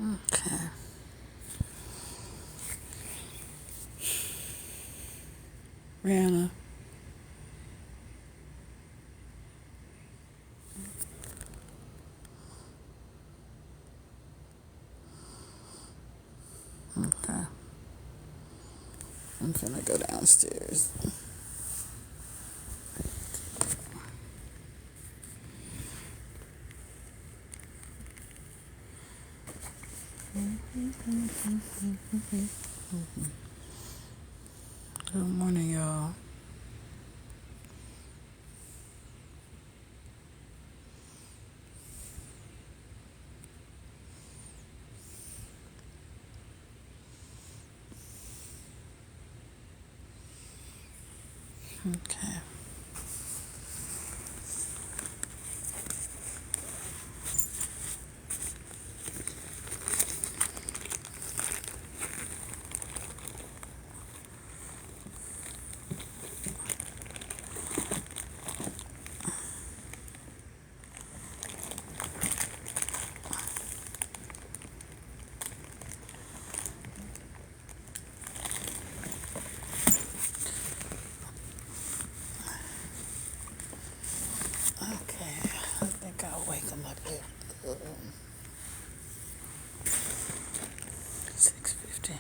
Okay. Rihanna. Okay. I'm gonna go downstairs. Good morning, y'all. Okay. Okay. I think I'll wake him up at 6:50.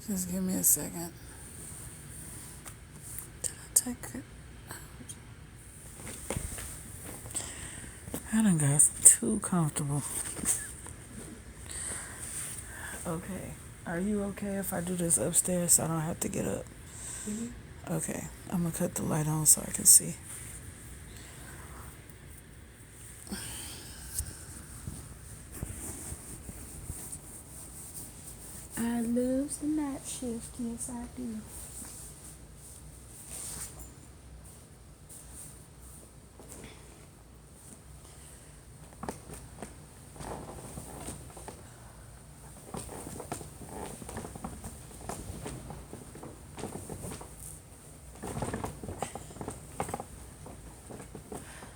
Just give me a second. Did I take it? I done got too comfortable. Okay. Are you okay if I do this upstairs so I don't have to get up? Okay. I'm gonna cut the light on so I can see. I love the night shift, yes I do.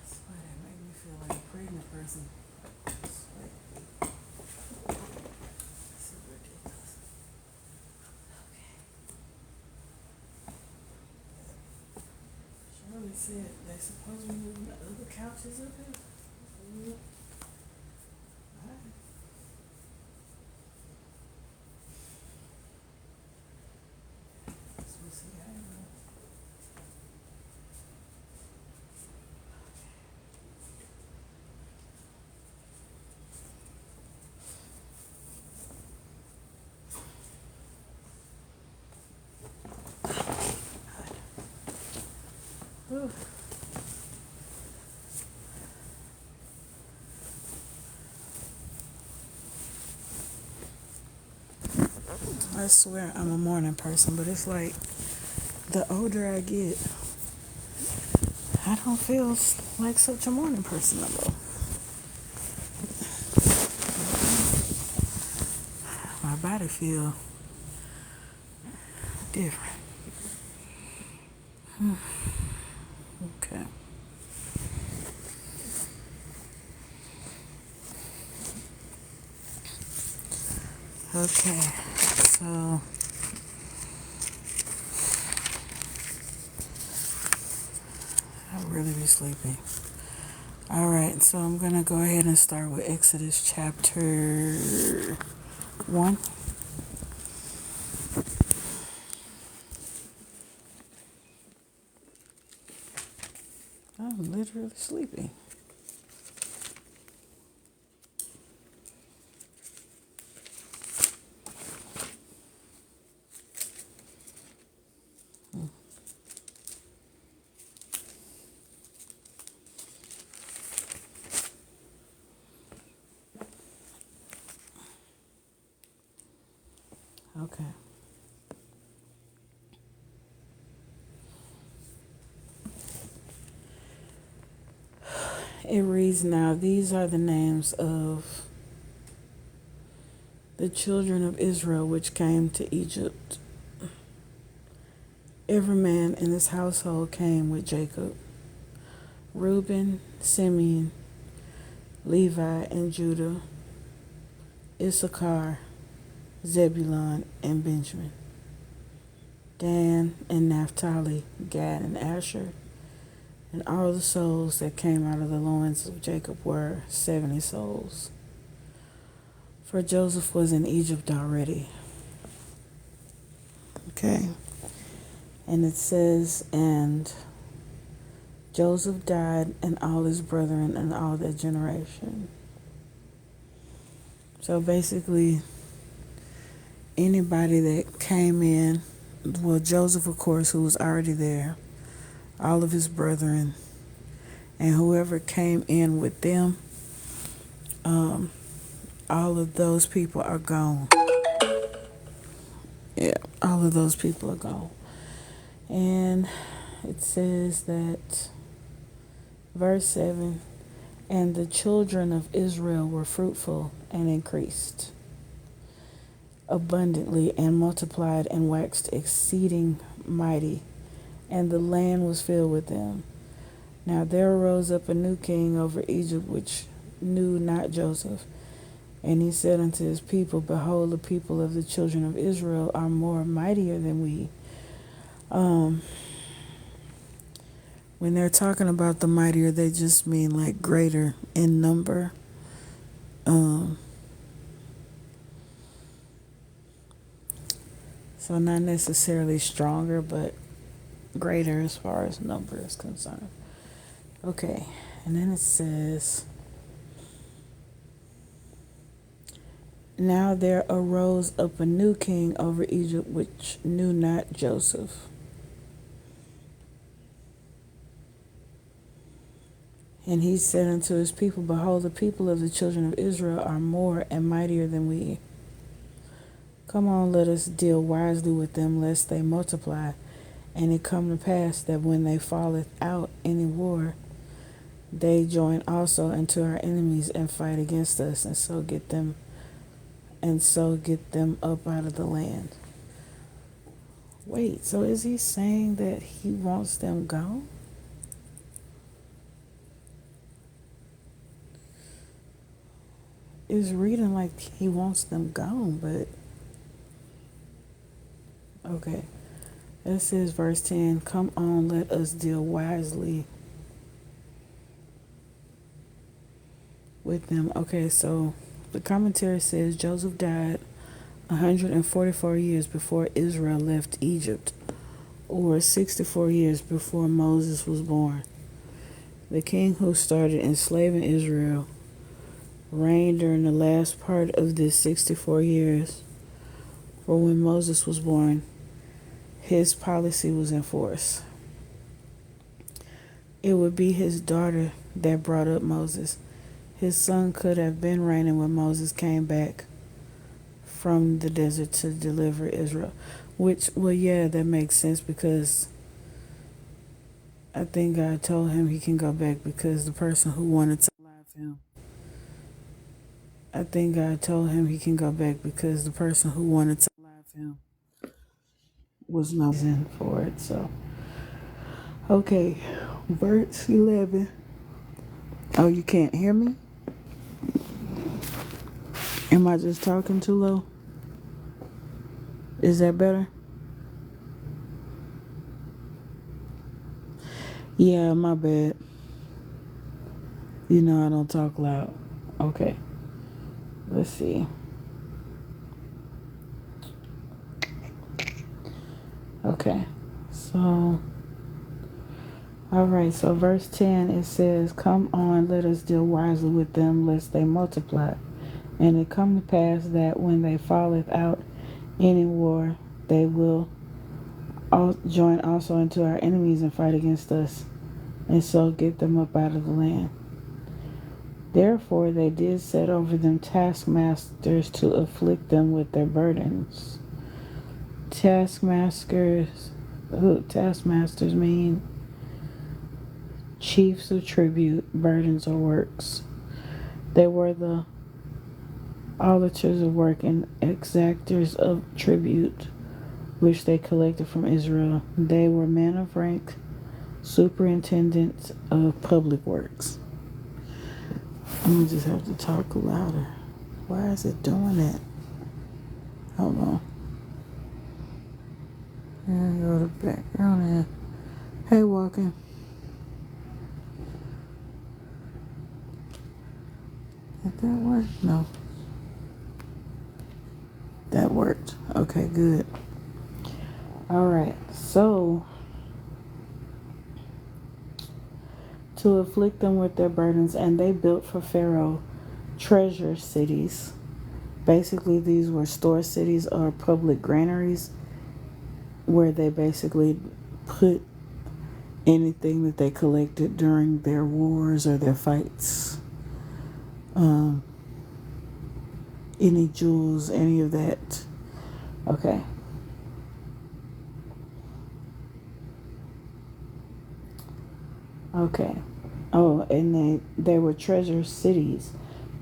Swear, that made me feel like a pregnant person. Swear. So ridiculous. Okay. Shirley said they supposed to be moving the other couches up here. Alright. So we'll see how it goes. Whew. I swear I'm a morning person, but it's like the older I get, I don't feel like such a morning person no more. My body feel different. Okay. Okay. So I really be sleepy. All right, so I'm gonna go ahead and start with Exodus chapter 1. I'm literally sleepy. Okay. It reads now, these are the names of the children of Israel which came to Egypt. Every man in his household came with Jacob: Reuben, Simeon, Levi, and Judah, Issachar, Zebulun, and Benjamin, Dan and Naphtali, Gad and Asher. And all the souls that came out of the loins of Jacob were 70 souls. For Joseph was in Egypt already. Okay. And it says, and Joseph died, and all his brethren, and all their generation. So basically, anybody that came in, well, Joseph, of course, who was already there, all of his brethren, and whoever came in with them, all of those people are gone. Yeah, all of those people are gone. And it says that, verse 7, and the children of Israel were fruitful and increased abundantly and multiplied and waxed exceeding mighty, and the land was filled with them. Now there arose up a new king over Egypt, which knew not Joseph. And he said unto his people, behold, the people of the children of Israel are more mightier than we. When they're talking about the mightier, they just mean like greater in number. So not necessarily stronger, but greater as far as number is concerned. Okay, and then it says, now there arose up a new king over Egypt, which knew not Joseph. And he said unto his people, behold, the people of the children of Israel are more and mightier than we. Come on, let us deal wisely with them, lest they multiply. And it come to pass that when they falleth out any war, they join also unto our enemies and fight against us, and so get them up out of the land. Wait, so is he saying that he wants them gone? It's reading like he wants them gone, but okay. It says, verse 10, come on, let us deal wisely with them. Okay, so the commentary says Joseph died 144 years before Israel left Egypt, or 64 years before Moses was born. The king who started enslaving Israel reigned during the last part of this 64 years, for when Moses was born, his policy was in force. It would be his daughter that brought up Moses. His son could have been reigning when Moses came back from the desert to deliver Israel. Which, well, yeah, that makes sense, because I think God told him he can go back because the person who wanted to alive him. I think God told him he can go back because the person who wanted to alive him was no reason for it. So, okay, verse 11. Oh, you can't hear me? Am I just talking too low? Is that better? Yeah, my bad. You know I don't talk loud. Okay, let's see. Okay, so, alright, so verse 10, it says, come on, let us deal wisely with them, lest they multiply. And it come to pass that when they falleth out any war, they will join also into our enemies and fight against us, and so get them up out of the land. Therefore they did set over them taskmasters to afflict them with their burdens. Taskmasters, taskmasters mean chiefs of tribute, burdens, or works. They were the auditors of work and exactors of tribute, which they collected from Israel. They were men of rank, superintendents of public works. I'm gonna just have to talk louder. Why is it doing that? Hold on. And go to background and hey, walking. Did that work? No. That worked. Okay, good. All right. So, to afflict them with their burdens, and they built for Pharaoh treasure cities. Basically, these were store cities or public granaries where they basically put anything that they collected during their wars or their fights. Any jewels, any of that. Okay. Okay. Oh, and they were treasure cities,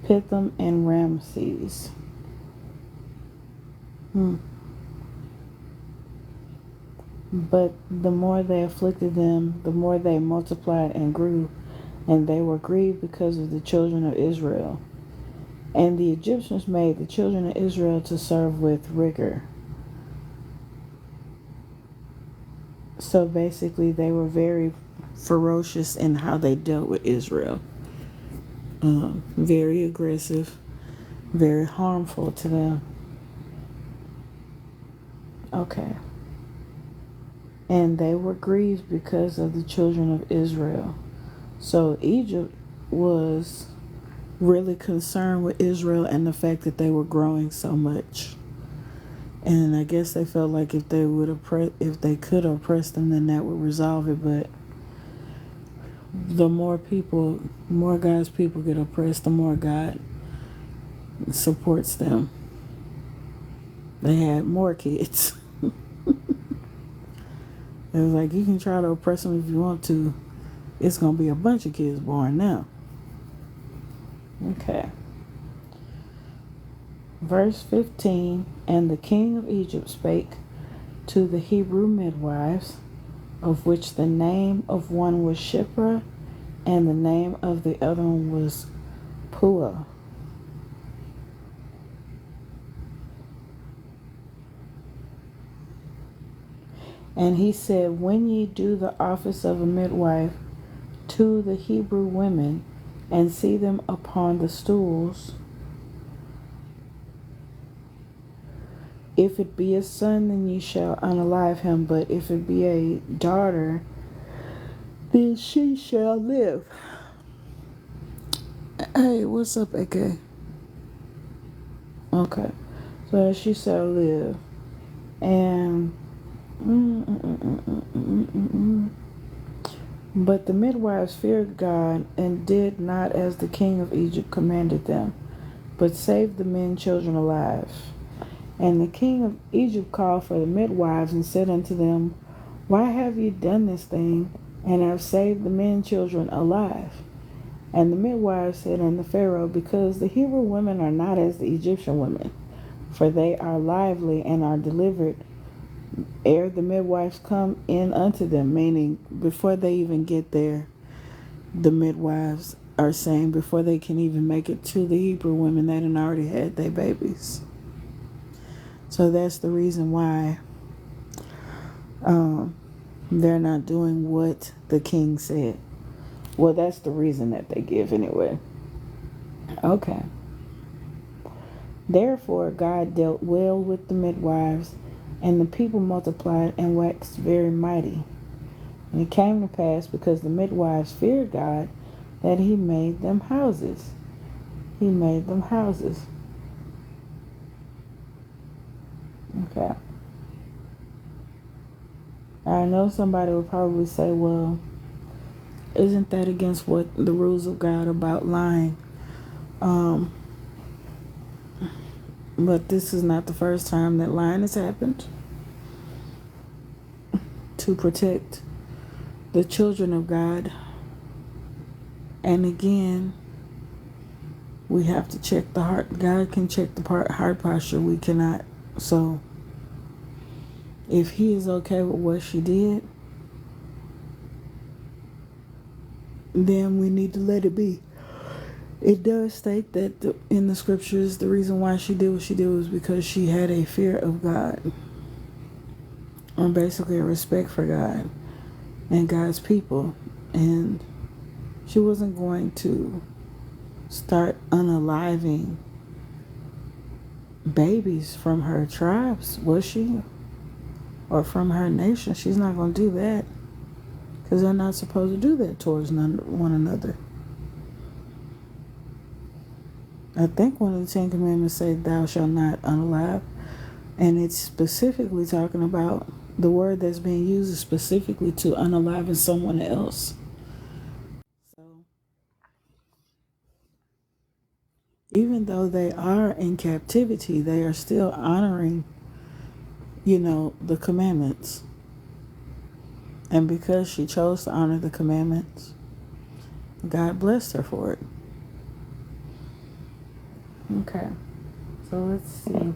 Pithom and Ramses. But the more they afflicted them, the more they multiplied and grew, and they were grieved because of the children of Israel. And the Egyptians made the children of Israel to serve with rigor. So basically, they were very ferocious in how they dealt with Israel. Very aggressive, very harmful to them. Okay. And they were grieved because of the children of Israel. So Egypt was really concerned with Israel and the fact that they were growing so much. And I guess they felt like if they could oppress them, then that would resolve it. But the more God's people get oppressed, the more God supports them. They had more kids. It was like, you can try to oppress them if you want to. It's going to be a bunch of kids born now. Okay. Verse 15, and the king of Egypt spake to the Hebrew midwives, of which the name of one was Shiphrah, and the name of the other one was Puah. And he said, when ye do the office of a midwife to the Hebrew women, and see them upon the stools, if it be a son, then ye shall unalive him, but if it be a daughter, then she shall live. Hey, what's up, AK? Okay, so she shall live. And but the midwives feared God and did not as the king of Egypt commanded them, but saved the men children alive. And the king of Egypt called for the midwives and said unto them, why have ye done this thing, and have saved the men children alive? And the midwives said unto Pharaoh, because the Hebrew women are not as the Egyptian women, for they are lively and are delivered ere the midwives come in unto them. Meaning, before they even get there, the midwives are saying, before they can even make it to the Hebrew women, they done already had their babies. So that's the reason why they're not doing what the king said. Well, that's the reason that they give anyway. Okay. Therefore God dealt well with the midwives, and the people multiplied and waxed very mighty. And it came to pass, because the midwives feared God, that he made them houses. He made them houses. Okay. I know somebody would probably say, well, isn't that against what the rules of God about lying? But this is not the first time that lying has happened. to protect the children of God. And again, we have to check the heart. God can check the heart posture. We cannot. So if he is okay with what she did, then we need to let it be. It does state that in the scriptures, the reason why she did what she did was because she had a fear of God, or basically a respect for God and God's people. And she wasn't going to start unaliving babies from her tribes, was she? Or from her nation. She's not going to do that, because they're not supposed to do that towards one another. I think one of the Ten Commandments say, thou shalt not unalive. And it's specifically talking about, the word that's being used is specifically to unaliving someone else. So even though they are in captivity, they are still honoring, the commandments. And because she chose to honor the commandments, God blessed her for it. Okay, so let's see.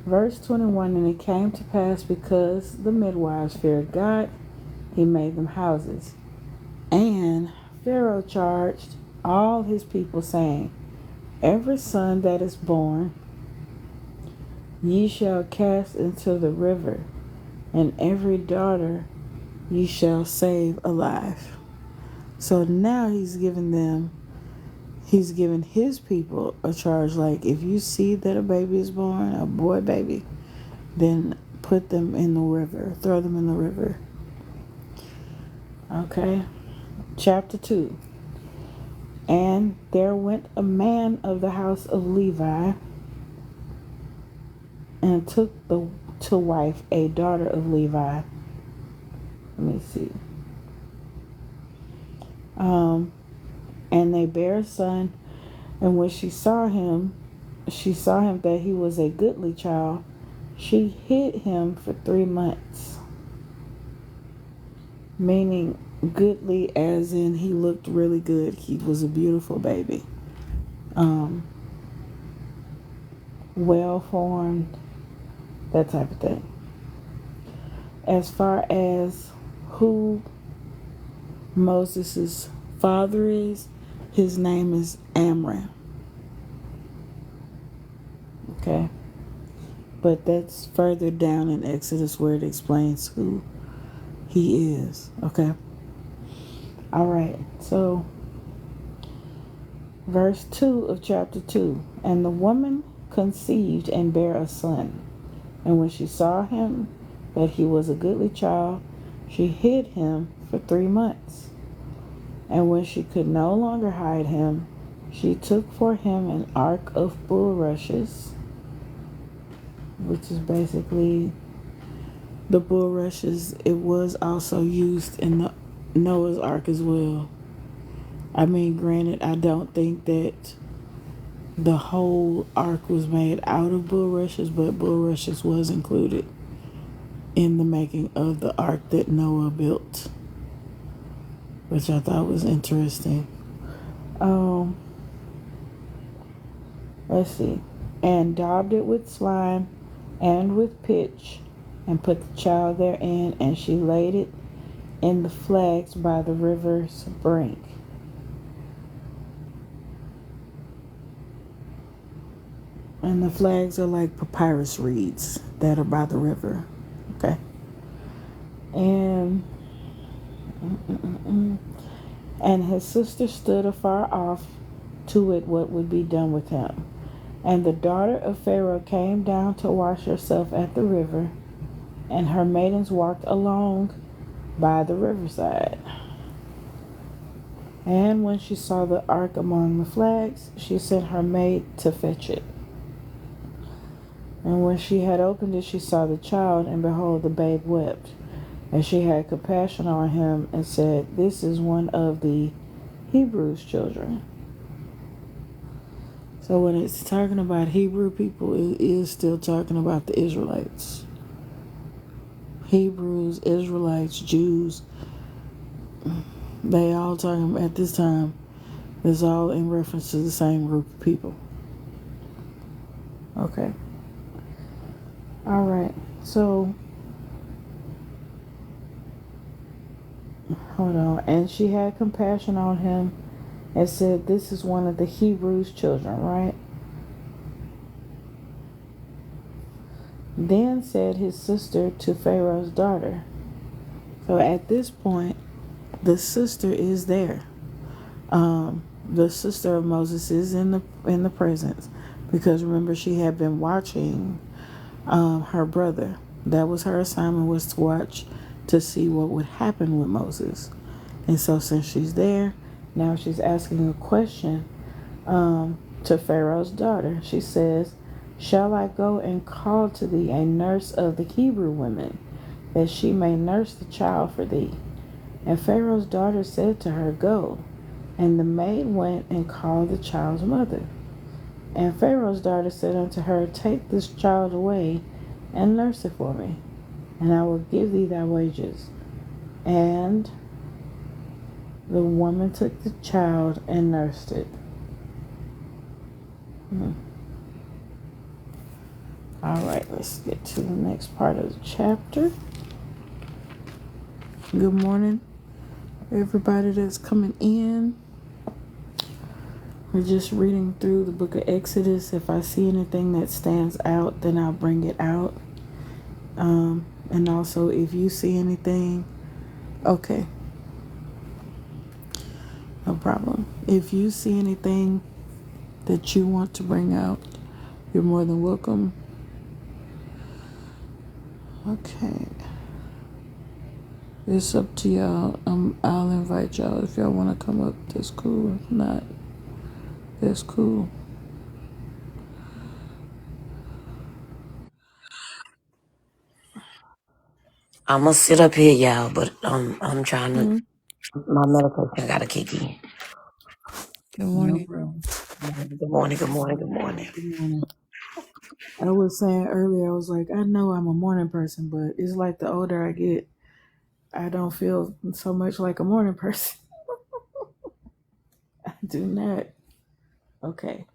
Verse 21, and it came to pass, because the midwives feared God, he made them houses. And Pharaoh charged all his people, saying, every son that is born ye shall cast into the river, and every daughter ye shall save alive. So now he's given his people a charge, like, if you see that a baby is born, a boy baby, then put them in the river, throw them in the river. Okay, chapter 2. And there went a man of the house of Levi, and took to wife a daughter of Levi. Let me see. And they bare a son, and when she saw him that he was a goodly child, she hid him for 3 months. Meaning goodly as in he looked really good. He was a beautiful baby. Well formed, that type of thing. As far as who Moses' father is, his name is Amram. Okay? But that's further down in Exodus where it explains who he is. Okay? Alright, so verse 2 of chapter 2. And the woman conceived and bare a son. And when she saw him that he was a goodly child, she hid him for 3 months. And when she could no longer hide him, she took for him an ark of bulrushes, which is basically the bulrushes. It was also used in the Noah's Ark as well. I mean, granted, I don't think that the whole ark was made out of bulrushes, but bulrushes was included in the making of the ark that Noah built, which I thought was interesting. Let's see. And daubed it with slime and with pitch, and put the child therein, and she laid it in the flags by the river's brink. And the flags are like papyrus reeds that are by the river. Okay. And his sister stood afar off to wit what would be done with him. And the daughter of Pharaoh came down to wash herself at the river, and her maidens walked along by the riverside. And when she saw the ark among the flags, she sent her maid to fetch it. And when she had opened it, she saw the child, and behold, the babe wept. And she had compassion on him, and said, this is one of the Hebrews' children. So when it's talking about Hebrew people, it is still talking about the Israelites. Hebrews, Israelites, Jews, they all talking at this time. It's all in reference to the same group of people. Okay. All right. So, hold on. And she had compassion on him and said, "This is one of the Hebrews' children," right? Then said his sister to Pharaoh's daughter. So at this point, the sister is there. The sister of Moses is in the presence, because remember she had been watching her brother. That was her assignment, was to watch to see what would happen with Moses. And so since she's there, now she's asking a question to Pharaoh's daughter. She says, "Shall I go and call to thee a nurse of the Hebrew women, that she may nurse the child for thee?" And Pharaoh's daughter said to her, "Go." And the maid went and called the child's mother. And Pharaoh's daughter said unto her, "Take this child away and nurse it for me, and I will give thee thy wages." And the woman took the child and nursed it. All right, let's get to the next part of the chapter. Good morning, everybody that's coming in. We're just reading through the book of Exodus. If I see anything that stands out, then I'll bring it out. And also, if you see anything, okay, no problem. If you see anything that you want to bring out, you're more than welcome. Okay. It's up to y'all. I'll invite y'all. If y'all want to come up, that's cool. If not, that's cool. I'm gonna sit up here, y'all, but I'm trying to. My medication gotta kick in. Good No morning. problem. Good morning. Good morning. Good morning. Good morning. I was saying earlier, I was like, I know I'm a morning person, but it's like the older I get, I don't feel so much like a morning person. I do not. Okay.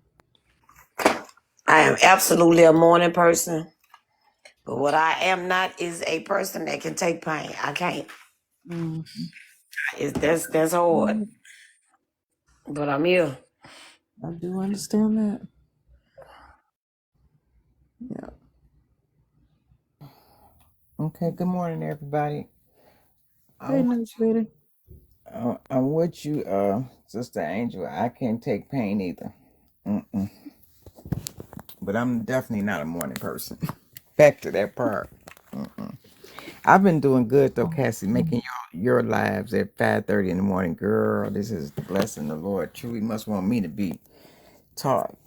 I am absolutely a morning person, but what I am not is a person that can take pain. I can't. That's hard. But I'm here. I do understand that. Yeah. Okay, good morning, everybody. Hey, Nurse Betty. I'm with you, Sister Angel. I can't take pain either. But I'm definitely not a morning person. Back to that part. I've been doing good though, Cassie, making your lives at 5:30 in the morning. Girl, this is the blessing of the Lord. Truly must want me to be taught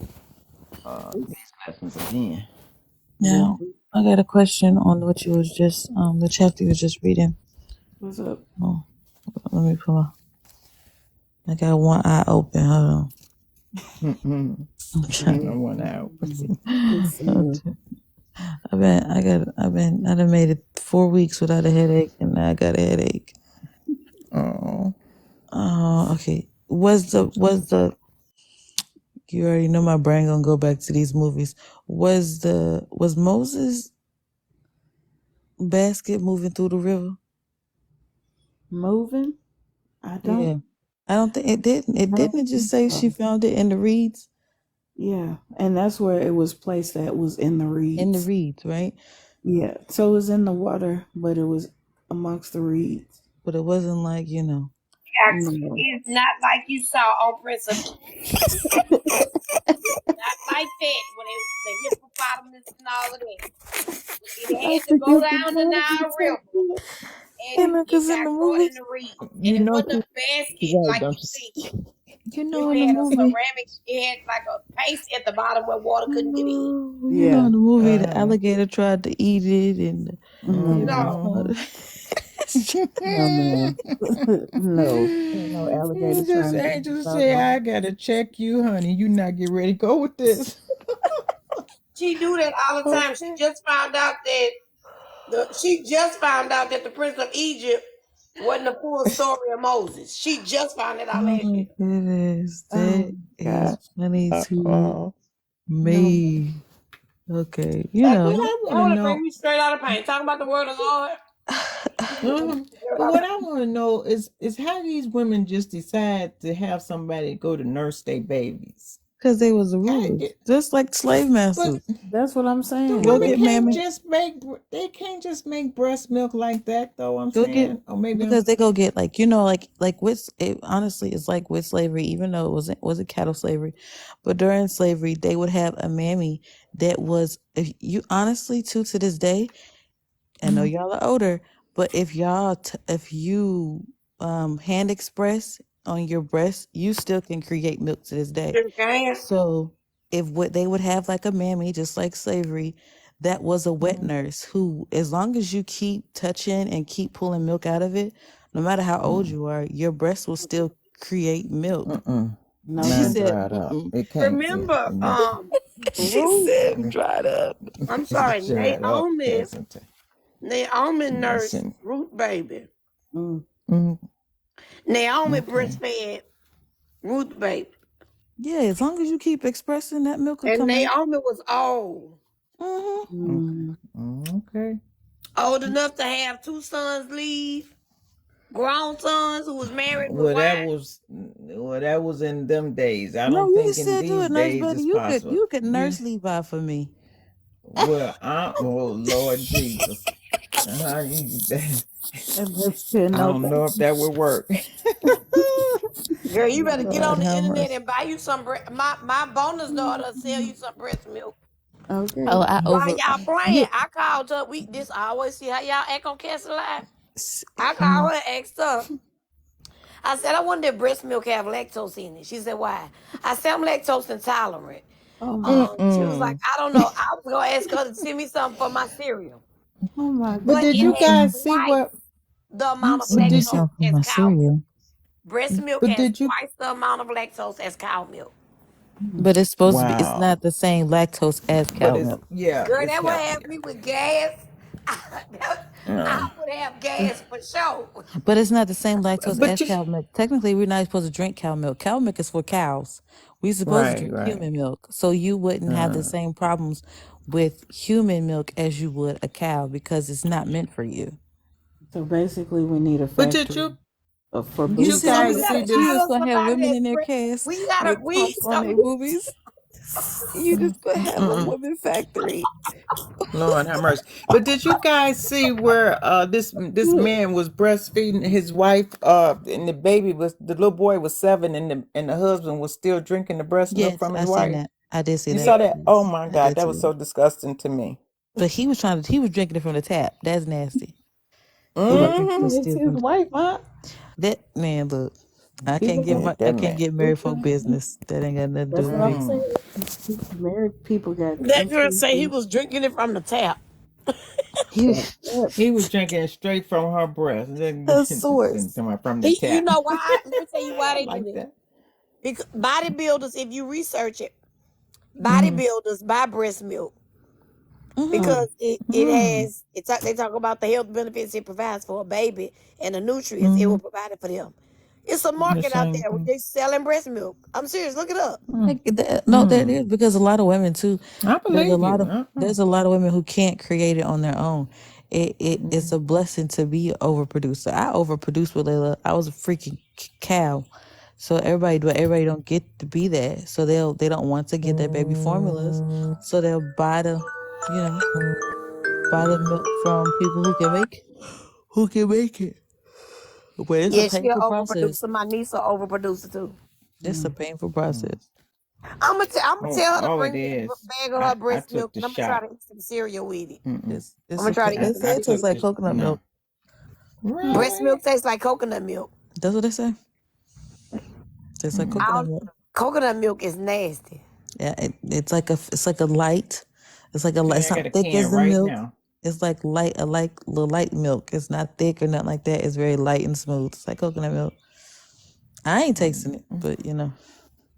these lessons again. Now, I got a question on what you was just the chapter you was just reading. What's up? Oh, let me pull up. I got one eye open. Hold on. I'm trying. I want out. Let's see. I done made it 4 weeks without a headache, and now I got a headache. Oh, Okay. Was the you already know my brain gonna go back to these movies. Was Moses' basket moving through the river? Moving? I don't. Yeah. I don't think it didn't. It didn't just say she found it in the reeds. Yeah, and that's where it was placed. That was in the reeds. In the reeds, right? Yeah, so it was in the water, but it was amongst the reeds. But it wasn't like, No. It's not like you saw on principle. Not like that. When it was the hippopotamus and all of that. It had to go down the Nile River. And it because in got the caught movie, in the reeds. And you it know, wasn't a basket right, like don't you see. you know, It in the had a movie, ceramic, it had like a paste at the bottom where water couldn't get in. you know, in the movie, the alligator tried to eat it, and No. No, man. No. Ain't no alligator This trying to eat angel about say, no. I gotta check you, honey. You not get ready to go with this. She do that all the time. She just found out that She just found out that the Prince of Egypt wasn't the full story of Moses. She just found it Oh out my last year. goodness, Oh that is God. funny to Oh no. me. Okay, Like, But that I want to would have bring know. me straight out of pain. Talking about the word of the Lord. But what I want to know is how these women just decide to have somebody go to nurse their babies. because they was the How rulers, did- just like slave But masters. That's what I'm the saying. Go women get can't mammy. just make they can't just make breast milk like that though. I'm Go get saying, or maybe because they go get like like with it. Honestly, it's like with slavery, even though it wasn't cattle slavery, but during slavery they would have a mammy that was, if you honestly to this day. I know y'all are older, but if if you hand express on your breast, you still can create milk to this day. Sure can. So if what they would have like a mammy, just like slavery, that was a wet nurse who, as long as you keep touching and keep pulling milk out of it, no matter how old you are, your breast will still create milk. No, She mine said, dried up. mm-mm. It can't. Remember, She Ruth. said, dried up. I'm sorry, It dried up, Naomi Cassandra. nursed Listen. Ruth baby. Mm, Naomi okay. breastfed Ruth baby. Yeah, as long as you keep expressing, that milk will And come out. Naomi was old. Okay. Old enough to have 2 sons leave. Grown sons who was married with Well, wives. that was in them days. I No, don't you can think in still do these it, Nurse days Betty. it's You could possible. nurse Levi for me. Well, oh Lord Jesus. that's I don't know if that would work. Girl, you better get on Lord the have internet mercy. and buy you some my bonus daughter will sell you some breast milk. Okay. Oh, While y'all playing, you. I called her. I always see how y'all act on Castle Live. s- I called her and asked her. I said, I wonder if breast milk have lactose in it. She said, why? I said, I'm lactose intolerant. Oh my, She was like, I don't know. I was going to ask her to send me something for my cereal. oh my But But God. did it you has guys see twice what? the amount of Send me Did you? lactose some for as my cow milk. cereal. Breast milk But has did you? twice the amount of lactose as cow milk. But it's supposed to be. It's Wow. not the same lactose as But cow it's milk. Girl, it's that would cow. have me with gas. I Yeah. would have gas for sure. But it's not the same lactose But as you, cow milk. Technically, we're not supposed to drink cow milk. Cow milk is for cows. We're supposed to right, drink right. human milk. So you wouldn't have the same problems with human milk as you would a cow because it's not meant for you. So basically, we need a But did factory you? for Did You you booty. see, So we we guys got gotta see you this? just hire gonna have somebody women in that's their cast with pumps on their somebody. boobies. You just gonna have a woman factory. Lord have mercy. But did you guys see where this man was breastfeeding his wife and the little boy was 7 and the husband was still drinking the breast milk Yes, from his I seen wife? that. I did see You that. saw that? Oh Yes, my I God, did that see was that. so disgusting to me. But he was drinking it from the tap. That's nasty. He was drinking it Mm-hmm. It's still his from the wife, huh? that man. Look, People got That I can't man. get married folk business. That ain't got nothing to That's do with what I'm me. saying. Married people got That girl say he intimacy. was drinking it from the tap. He He was drinking it straight from her breast. a source. Come out from the You tap. know why? Let me tell you why I they do like that. that. Because bodybuilders, if you research it, Mm-hmm. bodybuilders buy breast milk Mm-hmm. because they talk about the health benefits it provides for a baby and the nutrients it will Mm-hmm. provide it for them. It's a The market out same there where thing. they selling breast milk. I'm serious. Look it up. No, that is because a lot of women too. I believe you. There's a lot of women who can't create it on their own. It's a blessing to be an overproducer. I overproduced with Layla. I was a freaking cow. So everybody don't get to be that. So they don't want to get their baby formulas. So they'll buy the milk from people who can make it. But it's a Yeah, she an painful process. overproducer. My niece an overproducer too. It's a painful process. I'm gonna Oh, tell her to all it bring me a is. bag of her I breast took milk the and I'm gonna try shot. to eat some cereal with it. Mm-mm. I'm gonna try to eat They some say it tastes cereal. like coconut No. milk. Breast milk Really? tastes like coconut milk. That's what they say. Tastes like coconut milk. Coconut milk is nasty. Yeah, it's like a light. It's like a light. Okay, It's I got not a thick as can the right milk. now. It's like little light milk. It's not thick or nothing like that. It's very light and smooth. It's like coconut milk. I ain't tasting it, but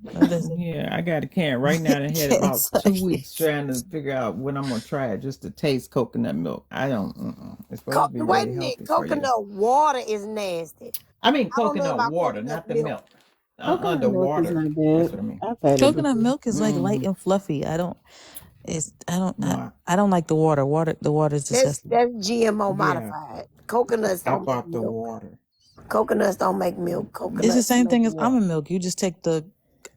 Yeah, I got a can right now that had about Yes, 2 weeks trying to figure out when I'm gonna try it just to taste coconut milk. I don't. It's supposed to be Wait a really minute, healthy for you. coconut water is nasty. I mean I don't know coconut about water, coconut not the milk. milk. Coconut The milk is water. not That's bad. what I mean. I've had it coconut before. milk is like light Hmm. and fluffy. I don't. It's I don't. No, I don't like the water. The water is disgusting. That's GMO yeah, modified. Coconuts I don't make bought the milk. water. Coconuts don't make milk. It's the Coconuts same make thing as water. almond milk. You just take the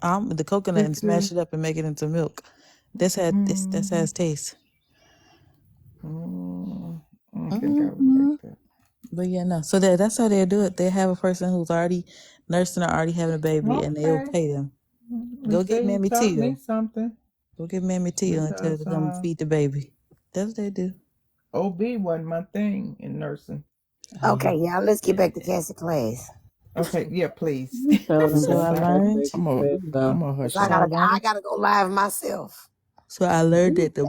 coconut and Picture. smash it up and make it into milk. This Hmm. has taste. I don't think I would like Hmm. that. But yeah, no. So that's how they do it. They have a person who's already nursing or already having a baby, and they'll Okay. pay them. You Go get say you Mammy taught me Tia. something Go get Mammy Tia and tell her because to come feed the baby. That's what they do. OB wasn't my thing in nursing. Okay, Oh. y'all, let's get back to Cassie class. Okay, yeah, please. You told them So back I to Cause go learned. take the class I'm off. gonna 'Cause hush So I up. I learned. gotta go live myself. So I learned that the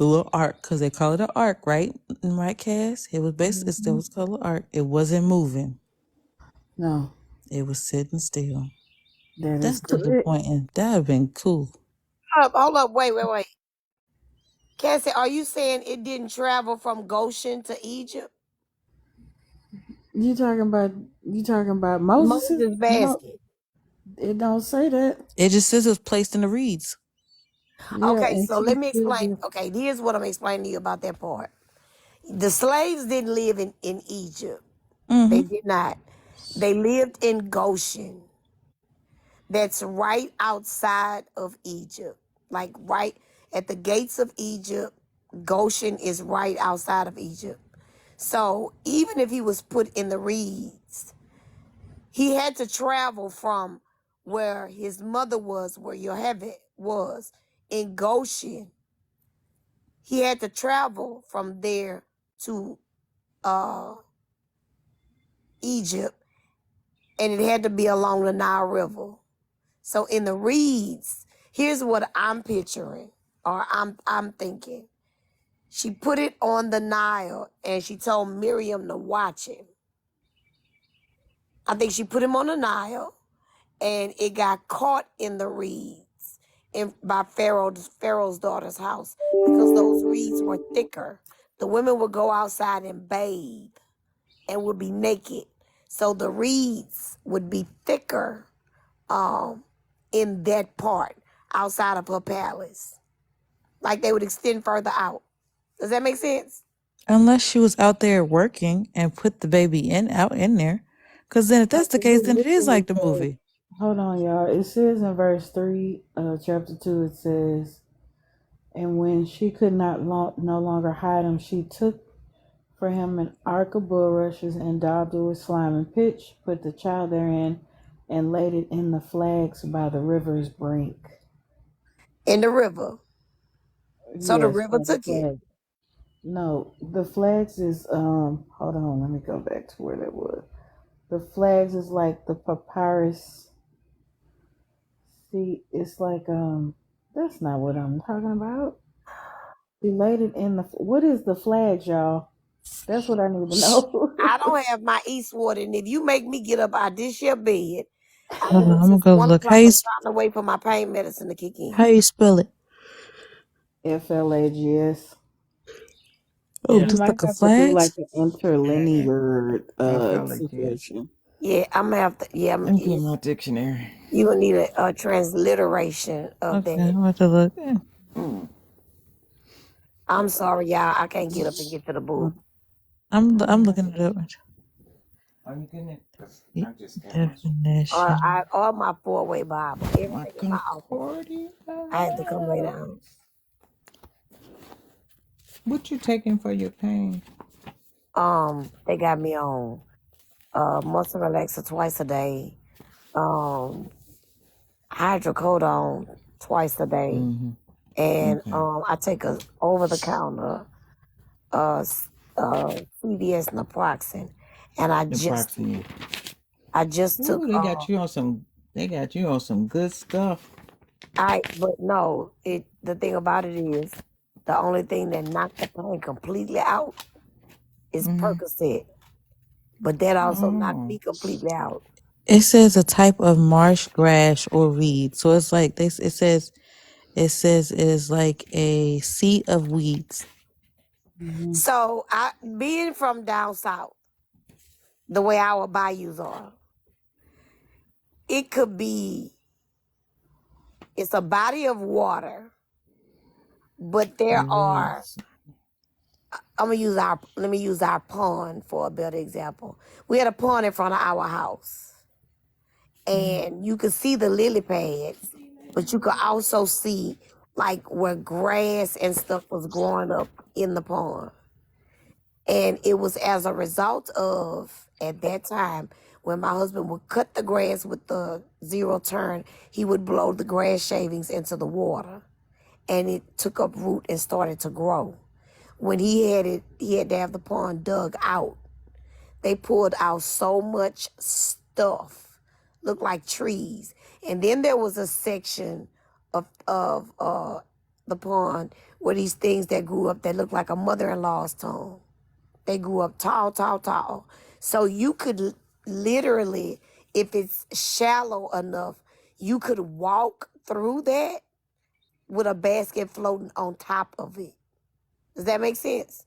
little arc, because they call it an arc, right? Right, Cass? It was basically it Mhm. was called an arc. It wasn't moving. No, It was sitting still. that is That's correct. disappointing. That'd have been cool. Hold up, wait. Cassie, are you saying it didn't travel from Goshen to Egypt? You talking about Moses? Moses' No, basket. it don't say that. It just says it was placed in the reeds. Yeah, Okay, and so she let me still explain. Okay, here's what I'm explaining to you about that part. The slaves didn't live in Egypt. Mm-hmm. They did not. They lived in Goshen. That's right outside of Egypt. Like right at the gates of Egypt. Goshen is right outside of Egypt. So even if he was put in the reeds, he had to travel from where his mother was, where Yocheved was, in Goshen. He had to travel from there to uh, Egypt, and it had to be along the Nile River. So in the reeds, here's what I'm picturing, or I'm thinking. She put it on the Nile, and she told Miriam to watch him. I think she put him on the Nile, and it got caught in the reeds by Pharaoh's daughter's house because those reeds were thicker. The women would go outside and bathe and would be naked. So the reeds would be thicker in that part outside of her palace. Like they would extend further out. Does that make sense? Unless she was out there working and put the baby out in there. Because then if that's the it case, then it is literally like the says, movie. hold on, y'all. It says in verse 3, chapter 2, it says, and when she could no longer hide him, she took for him an ark of bulrushes and daubed it with slime and pitch, put the child therein, and laid it in the flags by the river's brink. In the river. So the Yes, river by the took it. flag. No, the flags is hold on, let me go back to where that was. The flags is like the papyrus. See, it's like that's not what I'm talking about. Related in the what is the flags, y'all? That's what I need to know. I don't have my Eastwood, and if you make me get up out this your bed, I'm Hold gonna on, wait I'm gonna since go 1 look. o'clock. I'm trying to wait for my pain medicine to kick in. How you spell it? FLAGS. Oh, You just might like a have to do like flags? an Yeah, interlinear I feel like yes. situation. Yeah, I'm gonna have to. Yeah, I'm getting my dictionary. you gonna need a transliteration of Okay, that. I'm about to look. I'm sorry, y'all. I can't get up and get to the book. I'm looking it up. Are you getting it? 'Cause I just got Definition. All my four-way Bible, my everything in my office. Concordia. I had to come lay down. What you taking for your pain? They got me on muscle relaxer twice a day. Hydrocodone twice a day, and Okay. I take a over-the-counter CVS naproxen, and Naproxen. I just took Ooh, they got you on some. They got you on some good stuff. but no, the thing about it is the only thing that knocked the pain completely out is Percocet, but that also knocked Oh, me completely out. It says a type of marsh grass or reed. So it's like this. It says it is like a seed of weeds. So being from down south, the way our bayous are, it could be, it's a body of water, but there are, let me use our pond for a better example. We had a pond in front of our house, and you could see the lily pads, but you could also see like where grass and stuff was growing up in the pond. And it was as a result of, at that time, when my husband would cut the grass with the zero turn, he would blow the grass shavings into the water, and it took up root and started to grow. When he had to have the pond dug out. They pulled out so much stuff, looked like trees. And then there was a section of the pond where these things that grew up that looked like a mother-in-law's tongue. They grew up tall, tall, tall. So you could literally, if it's shallow enough, you could walk through that with a basket floating on top of it. Does that make sense?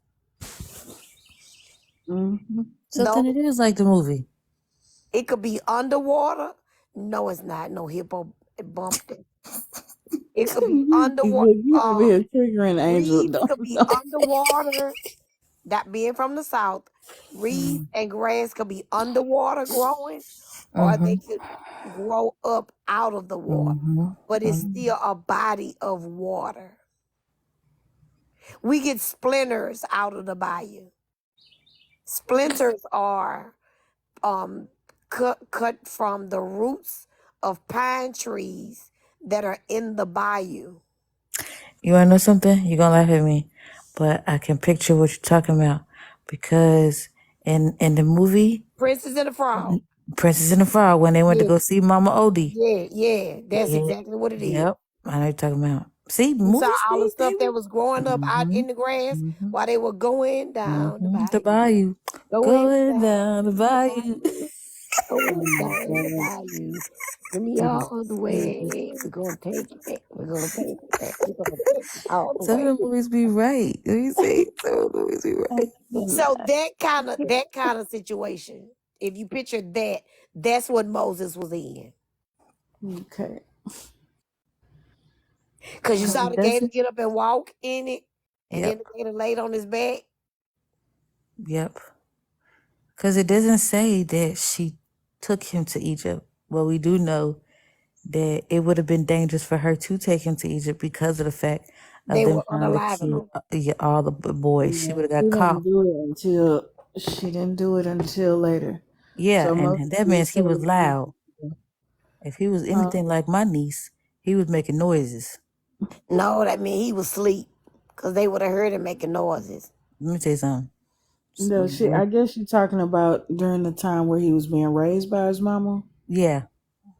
So No, then it is like the movie. it could be underwater. No, it's not. No, hippo bumped it. It could be underwater. You over here triggering Angel. Reeds could be underwater. That being from the south, reeds and grass could be underwater growing, or they could grow up out of the water. But it's still a body of water. We get splinters out of the bayou. Splinters are cut from the roots of pine trees that are in the bayou. You wanna know something? You're gonna laugh at me, but I can picture what you're talking about because in the movie Princess and the Frog. Princess and the Frog, when they went to go see Mama Odie. Yeah, that's exactly what it is. Yep, I know what you're talking about. See, You movies. saw all the stuff that was growing up out in the grass while they were going down The bayou. Going down the bayou. Going down the bayou. Give me all the way. We're gonna take it back. We're gonna take it back. We're gonna take it all the Some way. of the movies be right. Let me see. Some of the movies be right. So that kind of situation, if you picture that, that's what Moses was in. Okay. Because you saw the gator get up and walk in it, and then Yep. the gator laid on his back. Yep. Because it doesn't say that she took him to Egypt. Well, we do know that it would have been dangerous for her to take him to Egypt because of the fact of They them were trying to unaliving kill all the boys. She would have got caught. She didn't do it until later. Yeah, So and Moses that means he was told him- loud. If he was anything like my niece, he was making noises. No, that mean he was asleep, because they would have heard him making noises. Let me tell you something. No, I guess you're talking about during the time where he was being raised by his mama. Yeah.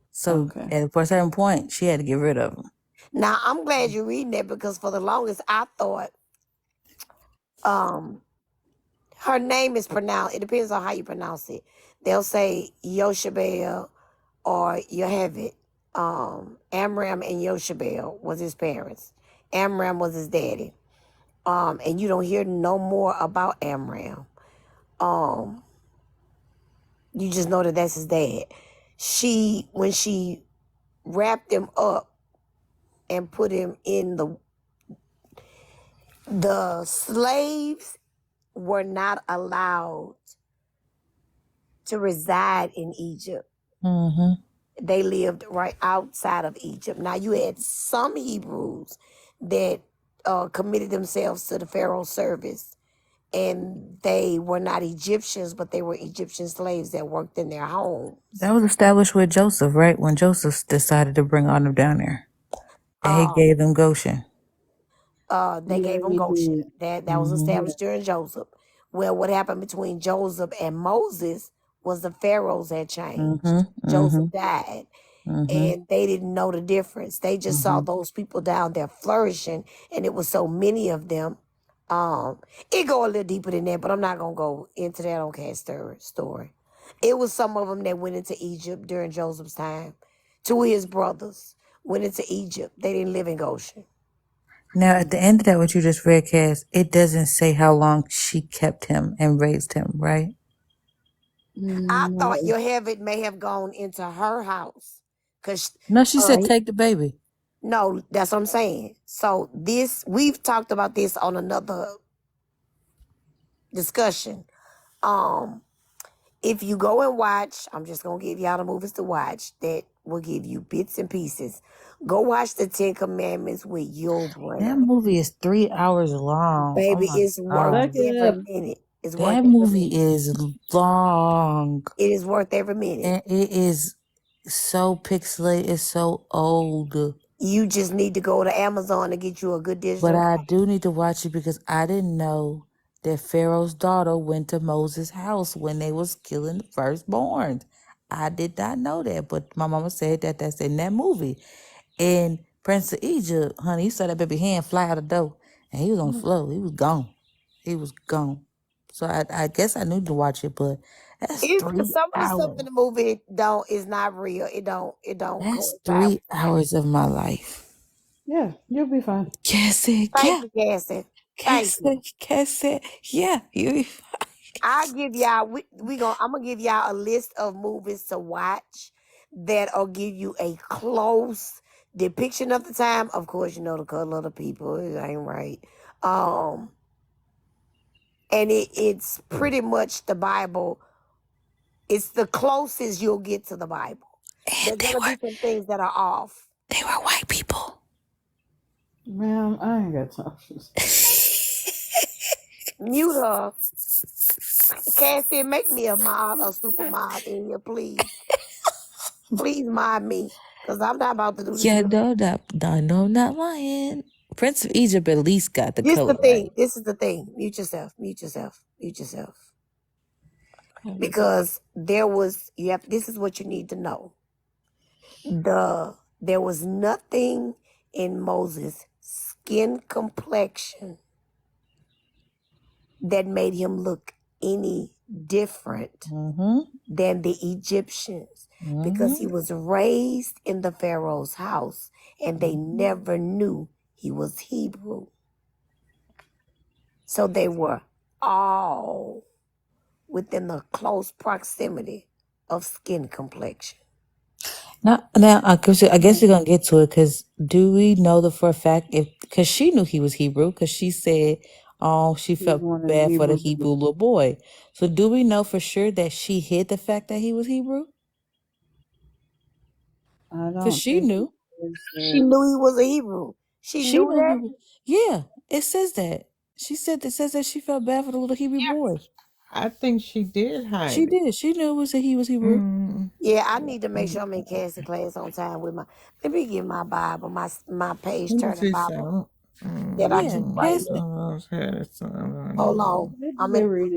So Okay. for a certain point, she had to get rid of him. Now, I'm glad you're reading that, because for the longest I thought her name is pronounced, it depends on how you pronounce it. They'll say Yoshabel or Yoheved. Amram and Yoshabel was his parents. Amram was his daddy. And you don't hear no more about Amram. You just know that that's his dad. When she wrapped him up and put him in the slaves were not allowed to reside in Egypt. They lived right outside of Egypt. Now, you had some Hebrews that committed themselves to the Pharaoh's service, and they were not Egyptians, but they were Egyptian slaves that worked in their homes. That was established with Joseph, right? When Joseph decided to bring all them down there. And he gave them Goshen. They gave them Goshen. That was established during Joseph. Well, what happened between Joseph and Moses was the pharaohs had changed. Joseph died. And they didn't know the difference. They just saw those people down there flourishing, and it was so many of them. It go a little deeper than that, but I'm not gonna go into that on Cat story. It was some of them that went into Egypt during Joseph's time. Two of his brothers went into Egypt. They didn't live in Goshen. Now, at the end of that, what you just read, Cass, it doesn't say how long she kept him and raised him, right? I thought No. your heaven may have gone into her house. Cause No, she said he- take the baby. no, that's what I'm saying. So this, we've talked about this on another discussion. If you go and watch, I'm just gonna give y'all the movies to watch that will give you bits and pieces. Go watch the 10 Commandments with Yul That Brynner. movie is 3 hours long. Baby, Oh my it's worth Look God. it every up. minute. It's worth That every movie minute. is long. It is worth every minute. And it is so pixelated. It's so old. You just need to go to Amazon and get you a good But digital. I do need to watch it because I didn't know that Pharaoh's daughter went to Moses' house when they was killing the firstborn. I did not know that, but my mama said that that's in that movie. And Prince of Egypt, honey, you saw that baby hand fly out the door, and he was on the floor. He was gone. He was gone. So I guess I need to watch it, but that's It's 3 some of the stuff hours. in the movie is not real. It don't That's coincide 3 with time. hours of my life. Yeah, you'll be fine. Cassie, Thank yeah, you, Cassie. Thank you. Cassie, yeah, you. I give y'all I'm gonna give y'all a list of movies to watch that'll give you a close depiction of the time. Of course, you know the color of the people. It ain't right. And it's pretty much the Bible. It's the closest you'll get to the Bible. There's And gonna be some things that are off. they were white people. Ma'am, I ain't got time for this. Mute her. Cassie, make me a super mod in here, please. Please mod me. Because I'm not about to do this. Yeah, no, not lying. Prince of Egypt at least got the This color the thing. right. This is the thing. Mute yourself. Mute yourself. Mute yourself. Because this is what you need to know. There was nothing in Moses' skin complexion that made him look any different Mm-hmm. than the Egyptians, because he was raised in the Pharaoh's house and they never knew he was Hebrew. So they were all within the close proximity of skin complexion. Now, I guess we're gonna get to it because do we know for a fact because she knew he was Hebrew because she said, oh, she felt one of the bad for the Hebrew Hebrew little boy. So do we know for sure that she hid the fact that he was Hebrew? I Because don't she think knew. She knew he was a Hebrew. She She knew knew that. he was. Yeah, it says that. She said it says that she felt bad for the little Hebrew boy. I think she did hide She it. did. She knew he was Hebrew. Yeah, I need to make sure I'm in Cassie class on time with let me get my Bible, my page Let me turning see Bible something. that I Yeah, keep writing. Cassie. Hold on.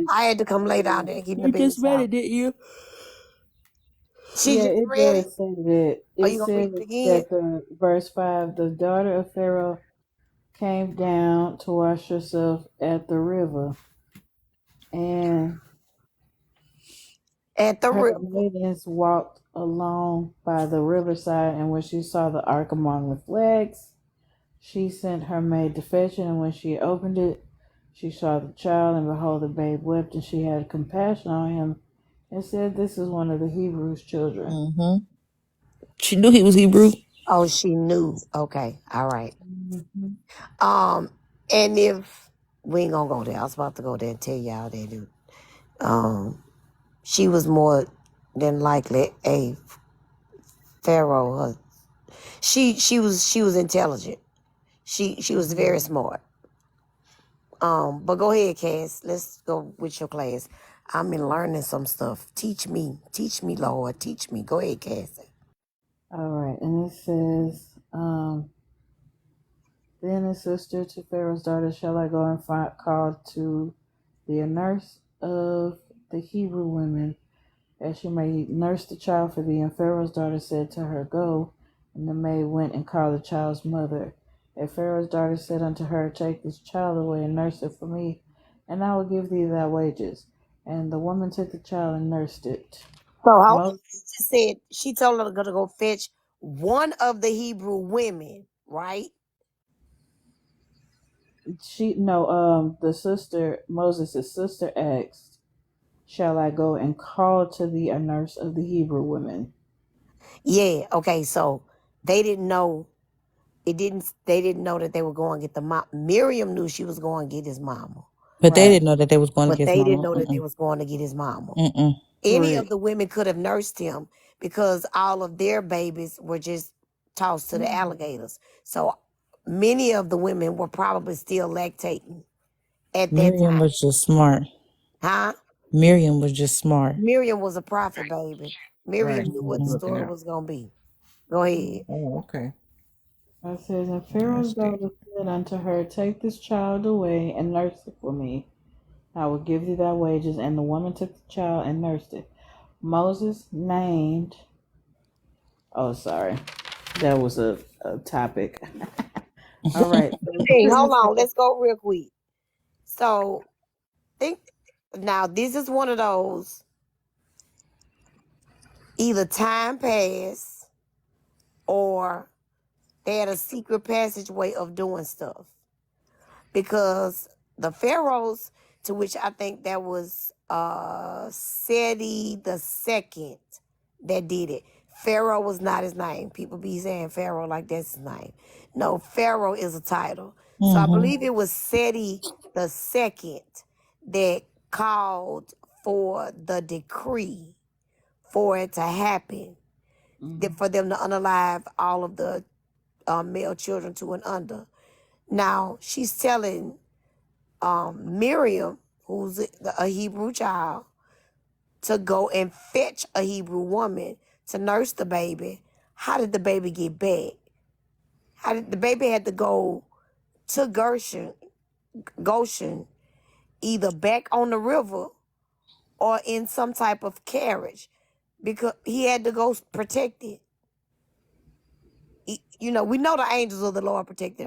I had to come lay down there and get in the You bed. just read it, didn't you? She Yeah, just it read it. does say that. Are It you gonna read says it again? that the verse 5, the daughter of Pharaoh came down to wash herself at the river, and At the her river. maidens walked along by the riverside, and when she saw the ark among the flags, she sent her maid to fetch it, and when she opened it, she saw the child, and behold, the babe wept, and she had compassion on him, and said, "This is one of the Hebrews' children." Mm-hmm. She knew he was Hebrew. Oh, she knew. Okay. All right. Mm-hmm. And if we ain't gonna go there, I was about to go there and tell y'all they do. She was more than likely a pharaoh. She was intelligent. She was very smart. But go ahead, Cass. Let's go with your class. I'm in learning some stuff. Teach me, Lord, teach me. Go ahead, Cass. All right, and it says, then his sister to Pharaoh's daughter, shall I go and call to the nurse of the Hebrew women, that she may nurse the child for thee? And Pharaoh's daughter said to her, Go. And the maid went and called the child's mother. And Pharaoh's daughter said unto her, Take this child away and nurse it for me, and I will give thee thy wages. And the woman took the child and nursed it. So hold on. Moses, She just said she told her to go fetch one of the Hebrew women, right? the sister, Moses' sister asked, "Shall I go and call to thee a nurse of the Hebrew women?" Yeah. Okay. So they didn't know. They didn't know that they were going to get the mom. Miriam knew she was going to get his mama, But they Right. didn't know that they was going to but get his they didn't mama. know that they was going to get his mama. Mm-mm. Any of Correct. the women could have nursed him because all of their babies were just tossed to the alligators. So many of the women were probably still lactating at that Miriam time. was just smart. Huh? Miriam was just smart. Miriam was a prophet, baby. Miriam Right. knew She what was the Mhm. looking story out. was going to be. Go ahead. Oh, okay. It says, and I Pharaoh's understand. daughter said unto her, Take this child away and nurse it for me. I will give thee thy wages. And the woman took the child and nursed it. Moses named. Oh, sorry. That was a topic. All right. Hey, hold on. Let's go real quick. So, think now, this is one of those either time passed or they had a secret passageway of doing stuff. Because the pharaohs, to which I think that was Seti the second that did it. Pharaoh was not his name. People be saying Pharaoh like that's his name. No, Pharaoh is a title. So I believe it was Seti the second that called for the decree for it to happen, for them to unalive all of the male children to and under. Now she's telling Miriam, who's a Hebrew child, to go and fetch a Hebrew woman to nurse the baby. How did the baby get back? How did the baby had to go to Goshen, either back on the river or in some type of carriage, because he had to go protected. We know the angels of the Lord protected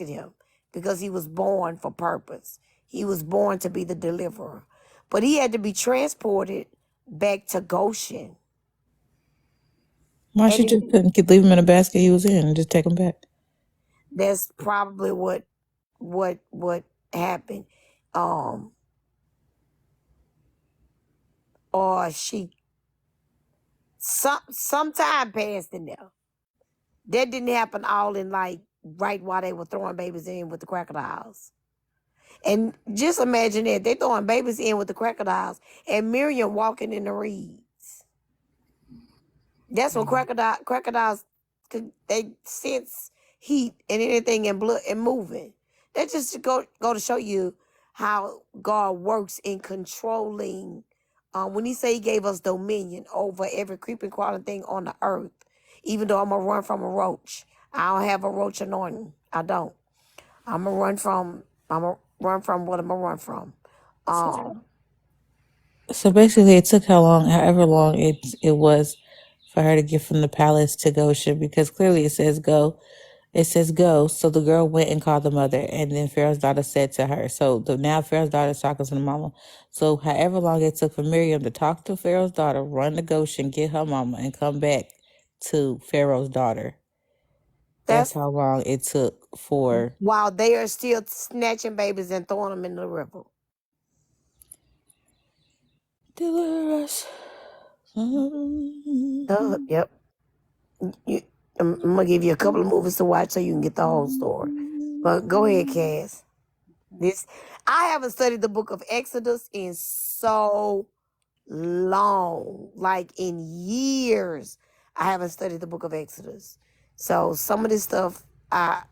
him because he was born for purpose. He was born to be the deliverer. But he had to be transported back to Goshen. Why she And just couldn't leave him in a basket he was in and just take him back? that's probably what happened. Or some time passed in there. That didn't happen all in like right while they were throwing babies in with the crocodiles. And just imagine that they throwing babies in with the crocodiles and Miriam walking in the reeds. That's what crocodiles they sense heat and anything in blood and moving. That just to go to show you how God works in controlling. When he say he gave us dominion over every creeping, crawling thing on the earth, even though I'm gonna run from a roach, I don't have a roach anointing. I don't. I'm gonna run from what I'm gonna run from. So basically, it took however long it was for her to get from the palace to Goshen, because clearly it says go. It says go. So the girl went and called the mother, and then Pharaoh's daughter said to her. So now Pharaoh's daughter is talking to the mama. So however long it took for Miriam to talk to Pharaoh's daughter, run to Goshen, get her mama, and come back to Pharaoh's daughter. That's That's how long it took for. while they are still snatching babies and throwing them in the river. Deliver us. Yep. I'm gonna give you a couple of movies to watch so you can get the whole story. But go ahead, Cass. I haven't studied the book of Exodus in so long, like in years. I haven't studied the book of Exodus. So some of this stuff I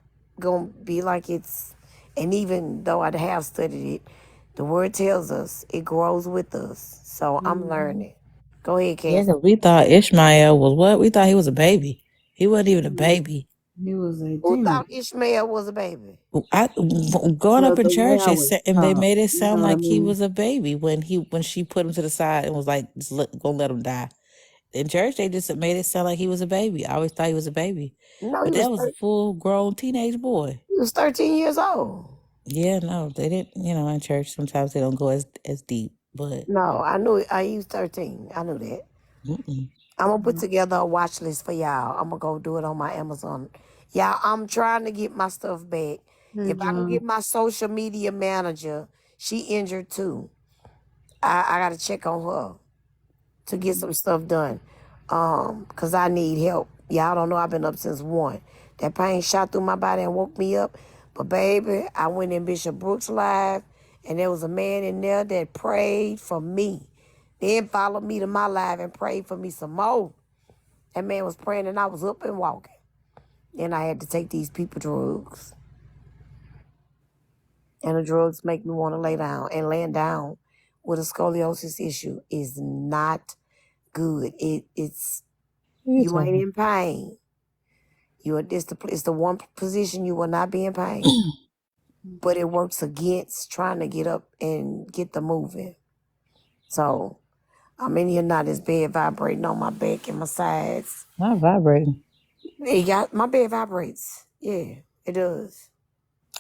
gonna be like it's, and even though I have studied it, the word tells us it grows with us. So I'm learning. Go ahead, Yeah, Cass. 'cause we thought Ishmael was what? We thought he was a baby. He wasn't even a baby. He was a Who thought teenager. Ishmael was a baby? Growing Well, up in the way church, I was and they taught, made it you know sound what I like he mean? was a baby when she put him to the side and was like, gonna let him die. In church, they just made it sound like he was a baby. I always thought he was a baby, No, but that was a full grown teenage boy. he was 13 years old. Yeah, no, they didn't. In church sometimes they don't go as deep. but No, I knew it. He was 13. I knew that. mm-mm. I'm gonna put together a watch list for y'all. I'm gonna go do it on my Amazon. Y'all, I'm trying to get my stuff back. Hey, If I can get John. my social media manager, she injured too. I gotta check on her to get some stuff done. Cause I need help. Y'all don't know I've been up since 1. That pain shot through my body and woke me up. But baby, I went in Bishop Brooks live and there was a man in there that prayed for me. Then followed me to my live and prayed for me some more. That man was praying and I was up and walking. Then I had to take these people drugs. And the drugs make me want to lay down. And laying down with a scoliosis issue is not good. It's you ain't in pain. It's the one position you will not be in pain. But it works against trying to get up and get the moving. So I'm in here now, this bed vibrating on my back and my sides. Not vibrating. My bed vibrates. Yeah, it does.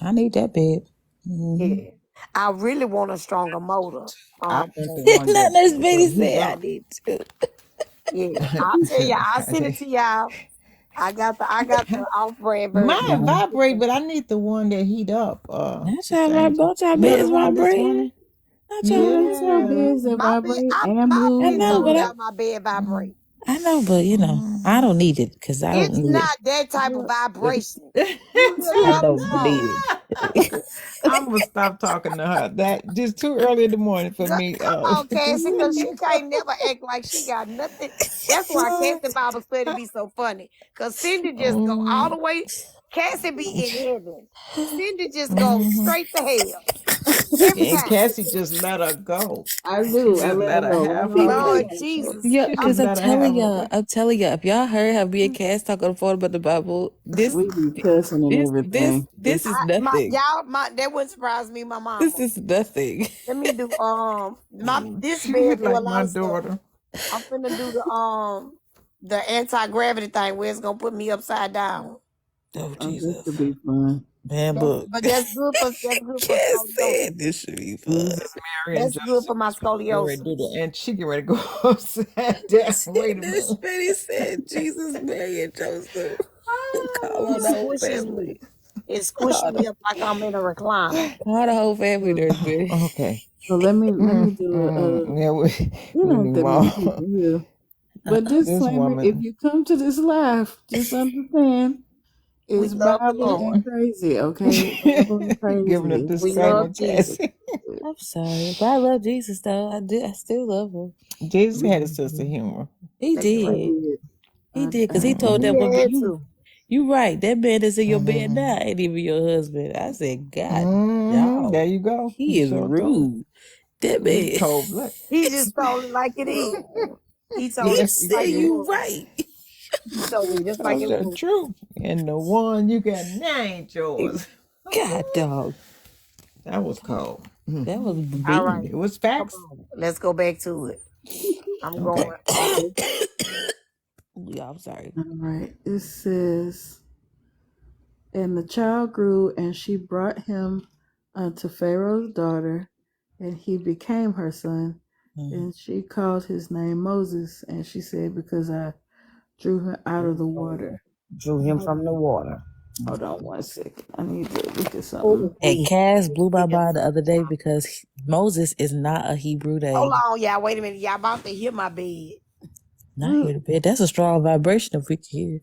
I need that bed. Yeah. I really want a stronger motor. I want the one Not that Nurse Betty heat said I up. need to. Yeah. I'll tell you, I'll send it to y'all. I got the off-brand version. Mine vibrate, but I need the one that heat up. That's Sister y'all Angel. both y'all You know the beds one this vibrating. morning? Not Yeah, y'all. it's our beds that My bed, vibrate and my move. I bed know, told but y'all my bed vibrate. I know, but you know, I don't need it because I don't It's need not that type of vibration. You it. hear I what I'm don't saying? need it. I'm gonna stop talking to her. That just too early in the morning for me. Come on, Cassie, because she can't never act like she got nothing. That's why Cassie Bible study be so funny. Because Cindy just go all the way. Cassie be in heaven. Cindy just go straight to hell. Every And time. Cassie just let her go. I She do. I just let her let her go have right her on. Lord way. Jesus. Yeah, She because just let her have her way. I'm telling you, if y'all heard her be a cast talk on the phone about the Bible, We be cussing and everything. this is nothing. That wouldn't surprise me, my This mama. is nothing. Let me do this She bed was do a like lot my of stuff. daughter. I'm finna do the anti-gravity thing where it's gonna put me upside down. Oh Oh, this Jesus, could be fun. man, look, But that's good for Cass scoliosis. said this should be fun. Mhm. Mary and That's good for Joseph my is getting ready scoliosis. to do the, and she get ready to go upside down. Wait a This minute. Betty said Jesus, Mary, and Joseph. Call on It the whole squishes me. family. It squishes me up like I'm in a recliner. Call the whole family, Nurse Betty. Okay. So let me do Yeah, you we know need that many more. people here. But This disclaimer, if woman. you come to this live, just understand We it's love the Bible and Lord. crazy, okay? Bible and Giving a crazy. We love disclaimer, Jesus. Cassie. I'm sorry, but I love Jesus though. I still love him. Jesus had a sense of humor. He That's I right. did. did. He I did because he told that He woman, had to. you right. That man that's in your bed Mm-hmm. now ain't even your husband. I said, God, Mm-hmm. There dog, you go. he He is sure told. rude. That He man. cold blood. He just told it like it is. He told He it Yes, just he said like it did. you was. right. He told me just like Told it the was. truth. And the one you got now ain't yours. God, dog. That was cold. That was All right. mean. It was Come facts. on. Let's go back to it. I'm Okay. going. Okay. Yeah, I'm sorry. All right. It says, and the child grew, and she brought him unto Pharaoh's daughter, and he became her son. And she called his name Moses, and she said, because I drew him out of the water. Drew him from the water. Hold on 1 second. I need to look at something. Oh, And Cass blew my yes. mind the other day because Moses is not a Hebrew Hold name. on, y'all. Wait a minute. Y'all about to hear my bed. Not here to bed. That's a strong vibration if we can hear.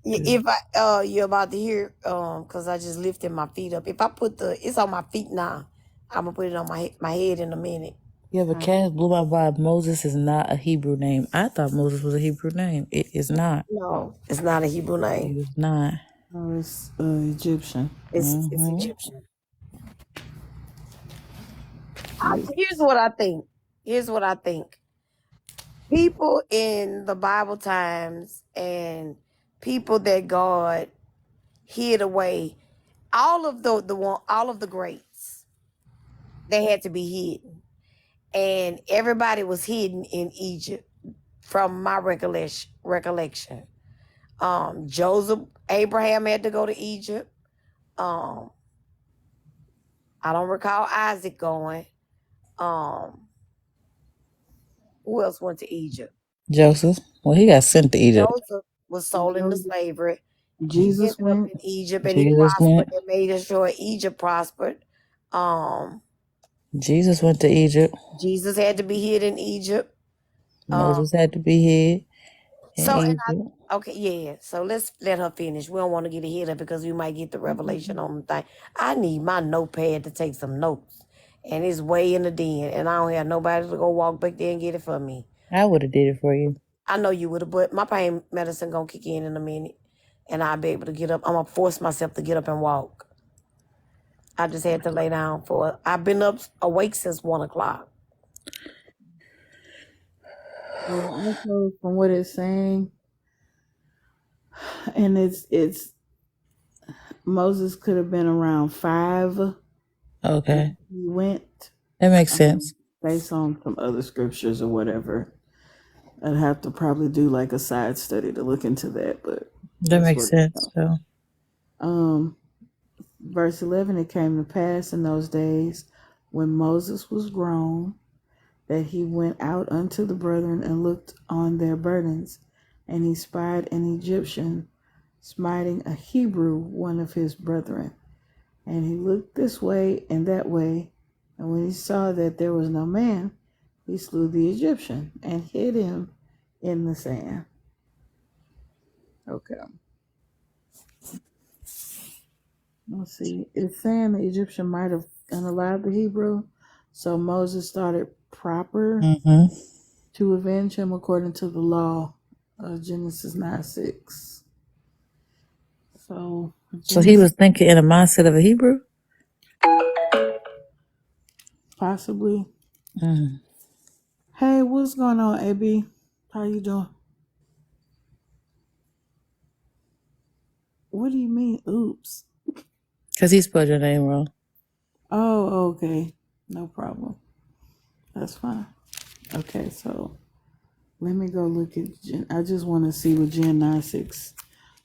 If you're about to hear, cause I just lifted my feet up. If I put it's on my feet now, I'm gonna put it on my head in a minute. Yeah, but Cass blew my mind. Moses is not a Hebrew name. I thought Moses was a Hebrew name. It is not. No, it's not a Hebrew It name. is not. Oh, it's Egyptian. It's Mm-hmm. Egyptian. Here's what I think. Here's what I think. People in the Bible times and people that God hid away, all of the greats, they had to be hidden, and everybody was hidden in Egypt, from my recollection. Joseph, Abraham had to go to Egypt. I don't recall Isaac going. Who else went to Egypt? Joseph. Well, he got sent to Egypt. Joseph was sold into Joseph, slavery. He Jesus ended up went. in Egypt and he Jesus prospered went. and made sure Egypt prospered. Um, Jesus went to Egypt. Jesus had to be hid in Egypt. Moses had to be hid in So and Egypt. okay, yeah. So let's let her finish. We don't want to get ahead of it because we might get the revelation on the thing. I need my notepad to take some notes. And it's way in the den. And I don't have nobody to go walk back there and get it for me. I would have did it for you. I know you would have, but my pain medicine gonna kick in a minute. And I'll be able to get up. I'm gonna force myself to get up and walk. I just had to lay down for I've been up awake since 1 o'clock. So also from what it's saying, and it's Moses could have been around 5. Okay. He went That makes sense. based on some other scriptures or whatever. I'd have to probably do like a side study to look into that, but That that's makes what sense. So verse 11, it came to pass in those days when Moses was grown that he went out unto the brethren and looked on their burdens, and he spied an Egyptian smiting a Hebrew, one of his brethren. And he looked this way and that way, and when he saw that there was no man, he slew the Egyptian and hid him in the sand. Okay. Let's see. It's saying the Egyptian might have unalived the Hebrew, so Moses started proper to avenge him according to the law of Genesis 9:6. So he was thinking in the mindset of a Hebrew? possibly. Hey, what's going on, AB? How you doing? What do you mean, oops? Because he spelled your name wrong. Oh, okay. No problem. That's fine. Okay, so let me go look at Gen. I just want to see what Gen 9:6.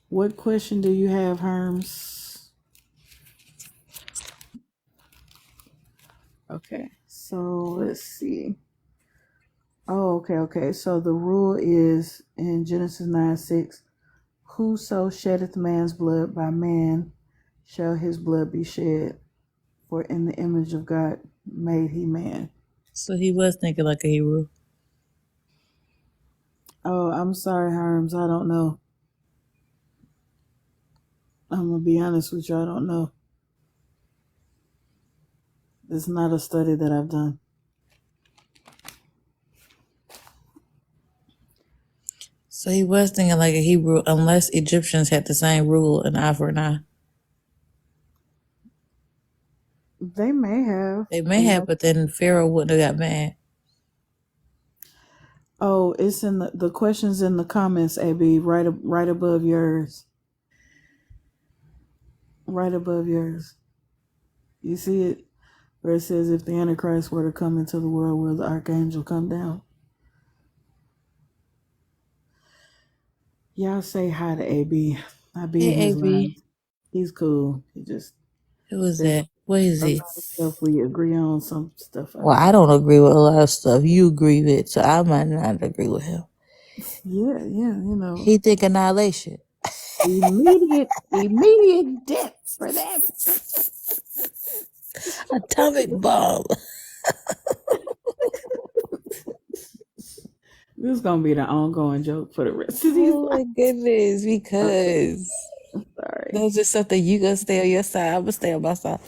What question do you have, Herms? Okay, so let's see. Oh, okay. So the rule is in Genesis 9:6, whoso sheddeth man's blood, by man shall his blood be shed. For in the image of God made he man. So he was thinking like a Hebrew. Oh, I'm sorry, Herms. I don't know. I'm going to be honest with you. I don't know. It's not a study that I've done. So he was thinking like a Hebrew, unless Egyptians had the same rule, an eye for an eye. They may have. They may have, but then Pharaoh wouldn't have got mad. Oh, it's in the questions in the comments, AB, right above yours. Right above yours. You see it where it says, if the Antichrist were to come into the world, will the archangel come down? Y'all say hi to AB. I be in Hey, his AB. line. He's cool. He just Who is that? What is a it? lot of stuff we agree on, some stuff Well, I don't agree with a lot of stuff you agree with, so I might not agree with him. Yeah, you know. He think annihilation. Immediate death for that. Atomic bomb. This is gonna be the ongoing joke for the rest of these Oh my lives. goodness, because Sorry. that's just something you gonna stay on your side, I'm gonna stay on my side.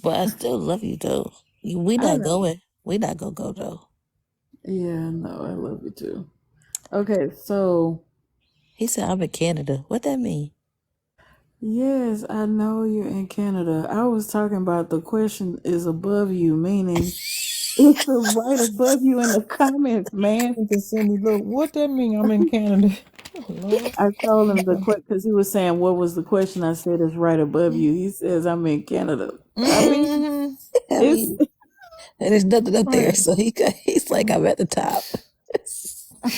But I still love you though. We not going. We not gonna go though. Yeah, no, I love you too. Okay, so He said I'm in Canada. What that mean? yes, I know you're in Canada. I was talking about the question is above you, meaning it's right above you in the comments, man. He just sent me, look, what that mean? I'm in Canada. Lord. I told him the question because he was saying, "What was the question?" I said, "It's right above you." He says, "I'm in Canada." I mean, it's and there's nothing up there, so he's like, I'm at the top.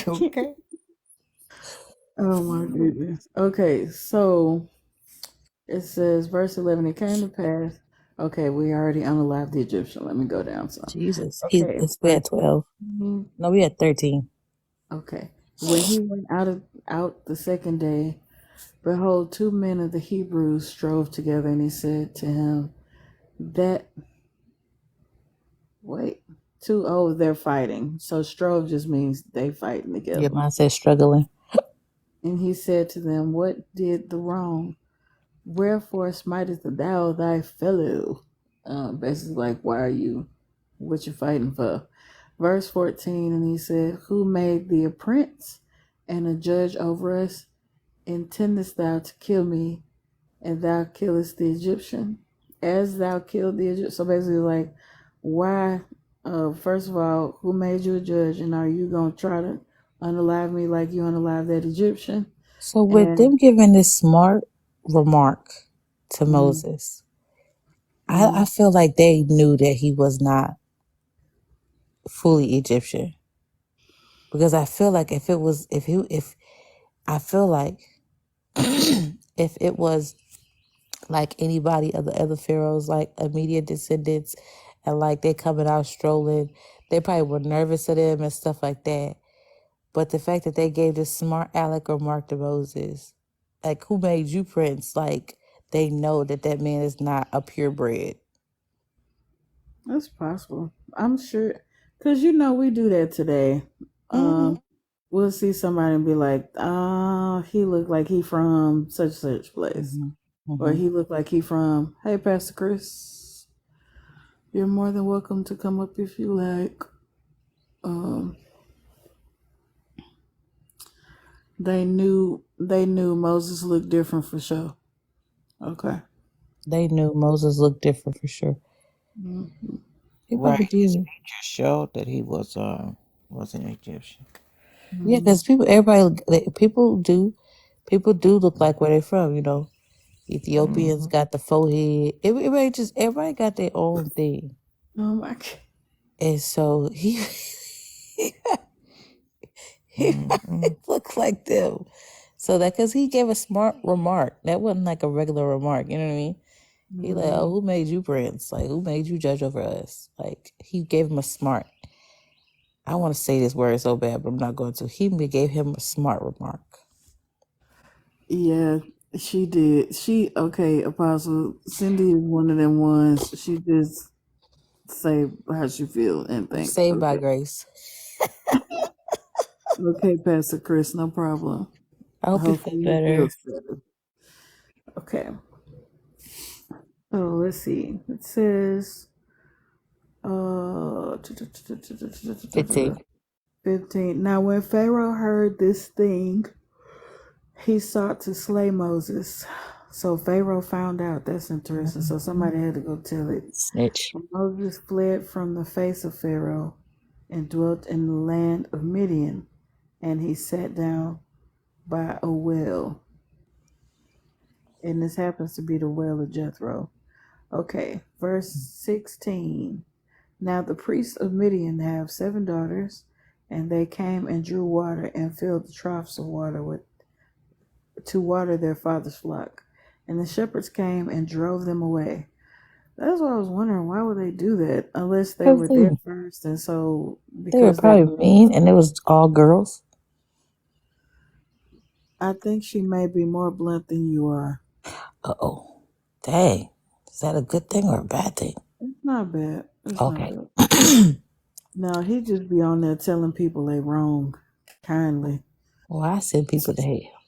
Okay. oh my goodness. Okay, so it says, verse 11, it came to pass Okay, we already unalived the Egyptian. Let me go down some. Jesus. Okay, We verse had 12. 14. No, we had 13. Okay. When he went out the second day, behold, 2 men of the Hebrews strove together, and he said to him, that wait, they're fighting. So strove just means they fighting Yeah, together. mine says struggling. And he said to them, what did the wrong? Wherefore smitest thou thy fellow? Basically, like, what you fighting for? Verse 14, and he said, who made thee a prince and a judge over us? Intendest thou to kill me, and thou killest the Egyptian, as thou killed the Egyptian? So basically, like, why? First of all, who made you a judge, and are you gonna try to unalive me like you unalive that Egyptian? So with And them giving this smart remark to mm, Moses, I mm, feel like they knew that he was not fully Egyptian. Because I feel like if I feel like if it was like anybody of the other pharaohs, like immediate descendants, and like they coming out strolling, they probably were nervous of them and stuff like that. But the fact that they gave this smart aleck remark to Moses, like, who made you prince? Like, they know that that man is not a purebred. that's possible. I'm sure, because we do that today. We'll see somebody and be like, he looked like he from such such place. Or he looked like he from, hey, Pastor Chris, you're more than welcome to come up if you like. They knew Moses looked different for sure. Okay. They knew Moses looked different for sure. He probably Right. His did. picture showed that he was an Egyptian. Yeah, because people do look like where they're from. Ethiopians got the forehead. Everybody got their own thing, Oh my God. and so he looked like them. So that because he gave a smart remark, that wasn't like a regular remark. You know what I mean? He like, oh, who made you prince? Like, who made you judge over us? Like, he gave him a smart. I want to say this word so bad, but I'm not going to. He gave him a smart remark. Yeah, she did. Okay, Apostle Cindy is one of them ones. She just say how she feel and think. Saved by Okay, grace. okay, Pastor Chris, no problem. I hope you feel Hopefully he better. feels better. Okay. Oh, let's see. It says, 15. 15. Now, when Pharaoh heard this thing, he sought to slay Moses. So Pharaoh found out. That's interesting. So somebody had to go tell it. Snitch. Moses fled from the face of Pharaoh and dwelt in the land of Midian, and he sat down by a well. And this happens to be the well of Jethro. Okay, verse 16. Now the priests of Midian have 7 daughters, and they came and drew water and filled the troughs of water to water their father's flock. And the shepherds came and drove them away. That's what I was wondering. Why would they do that? Unless they were there first, and so They were because probably mean, and it was all girls. I think she may be more blunt than you are. Uh-oh. Dang. Is that a good thing or a bad thing? It's not bad. It's Okay. not bad. No, he just be on there telling people they wrong, kindly. Well, I send people to hell.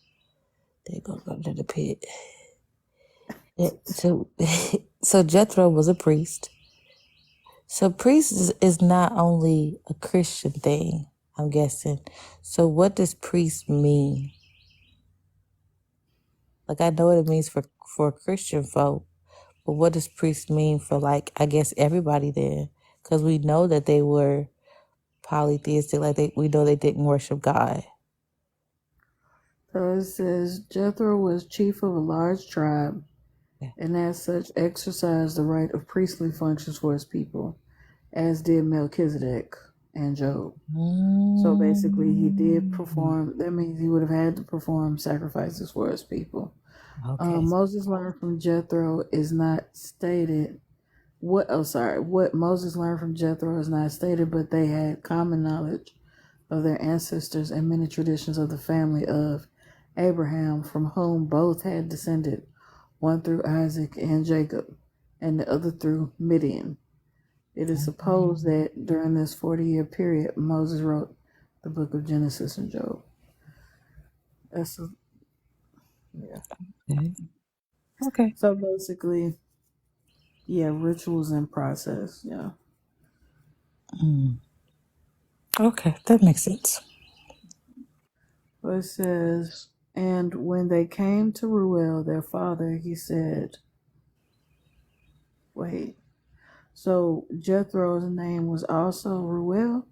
They're going to go to the pit. So Jethro was a priest. So priest is not only a Christian thing, I'm guessing. So what does priest mean? Like, I know what it means for Christian folk, but what does priest mean for, like, I guess everybody then? Because we know that they were polytheistic, we know they didn't worship God. So it says Jethro was chief of a large tribe, and as such exercised the right of priestly functions for his people, as did Melchizedek and Job. So basically he did perform, that means he would have had to perform sacrifices for his people. Okay. Moses learned from Jethro is not stated, what Moses learned from Jethro is not stated, but they had common knowledge of their ancestors and many traditions of the family of Abraham, from whom both had descended, one through Isaac and Jacob, and the other through Midian. It is supposed that during this 40-year period, Moses wrote the book of Genesis and Job. Okay. So basically, rituals and process. Okay, that makes sense. But it says, and when they came to Ruel, their father, he said, wait, so Jethro's name was also Ruel?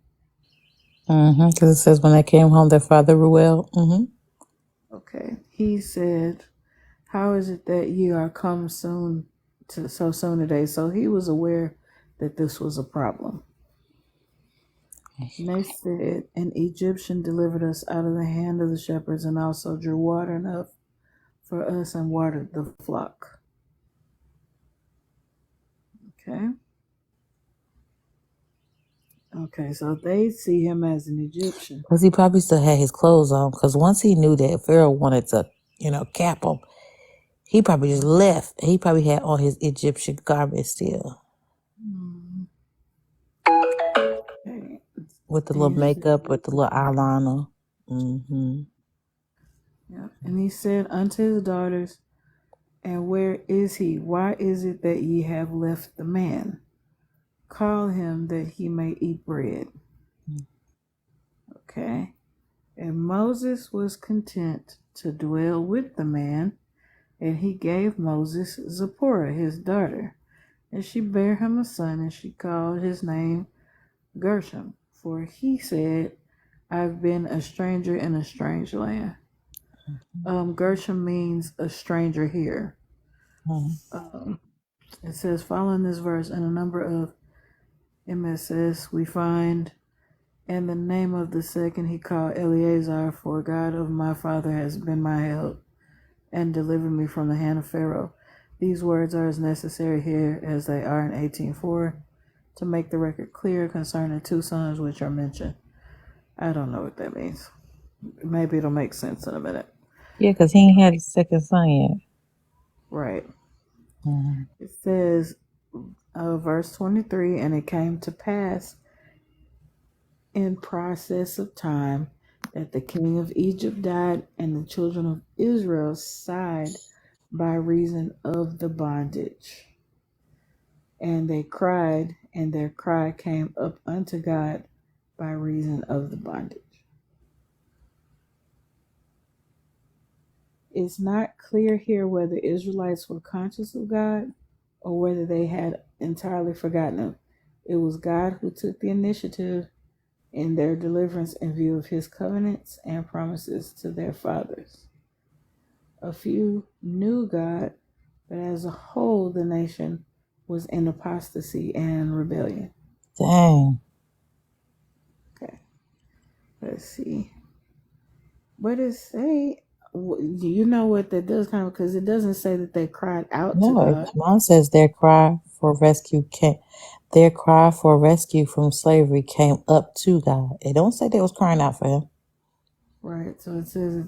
Because it says when they came home, their father Ruel. Okay. He said, how is it that ye are come so soon today? So he was aware that this was a problem. And they said, an Egyptian delivered us out of the hand of the shepherds and also drew water enough for us and watered the flock. Okay, so they see him as an Egyptian. Because he probably still had his clothes on. Because once he knew that Pharaoh wanted to, cap him, he probably just left. He probably had all his Egyptian garments still. Okay. With the little makeup, with the little eyeliner. Yeah. And he said unto his daughters, and where is he? Why is it that ye have left the man? Call him that he may eat bread. Okay. And Moses was content to dwell with the man, and he gave Moses Zipporah, his daughter. And she bare him a son, and she called his name Gershom. For he said, I've been a stranger in a strange land. Gershom means a stranger here. It says, following this verse, in a number of MSS, we find, and the name of the second he called Eleazar, for God of my father has been my help and delivered me from the hand of Pharaoh. These words are as necessary here as they are in 18:4 to make the record clear concerning two sons which are mentioned. I don't know what that means. Maybe it'll make sense in a minute. Yeah, because he ain't had his second son yet. Right. It says, verse 23, and it came to pass in process of time that the king of Egypt died, and the children of Israel sighed by reason of the bondage. And they cried, and their cry came up unto God by reason of the bondage. It's not clear here whether Israelites were conscious of God or whether they had entirely forgotten him. It was God who took the initiative in their deliverance in view of his covenants and promises to their fathers. A few knew God, but as a whole, the nation was in apostasy and rebellion. Dang. Okay. Let's see. What does it say? You know what that does, kind of, because it doesn't say that they cried out to God. Mine says their cry for rescue from slavery came up to God. It don't say they was crying out for him. Right. So it says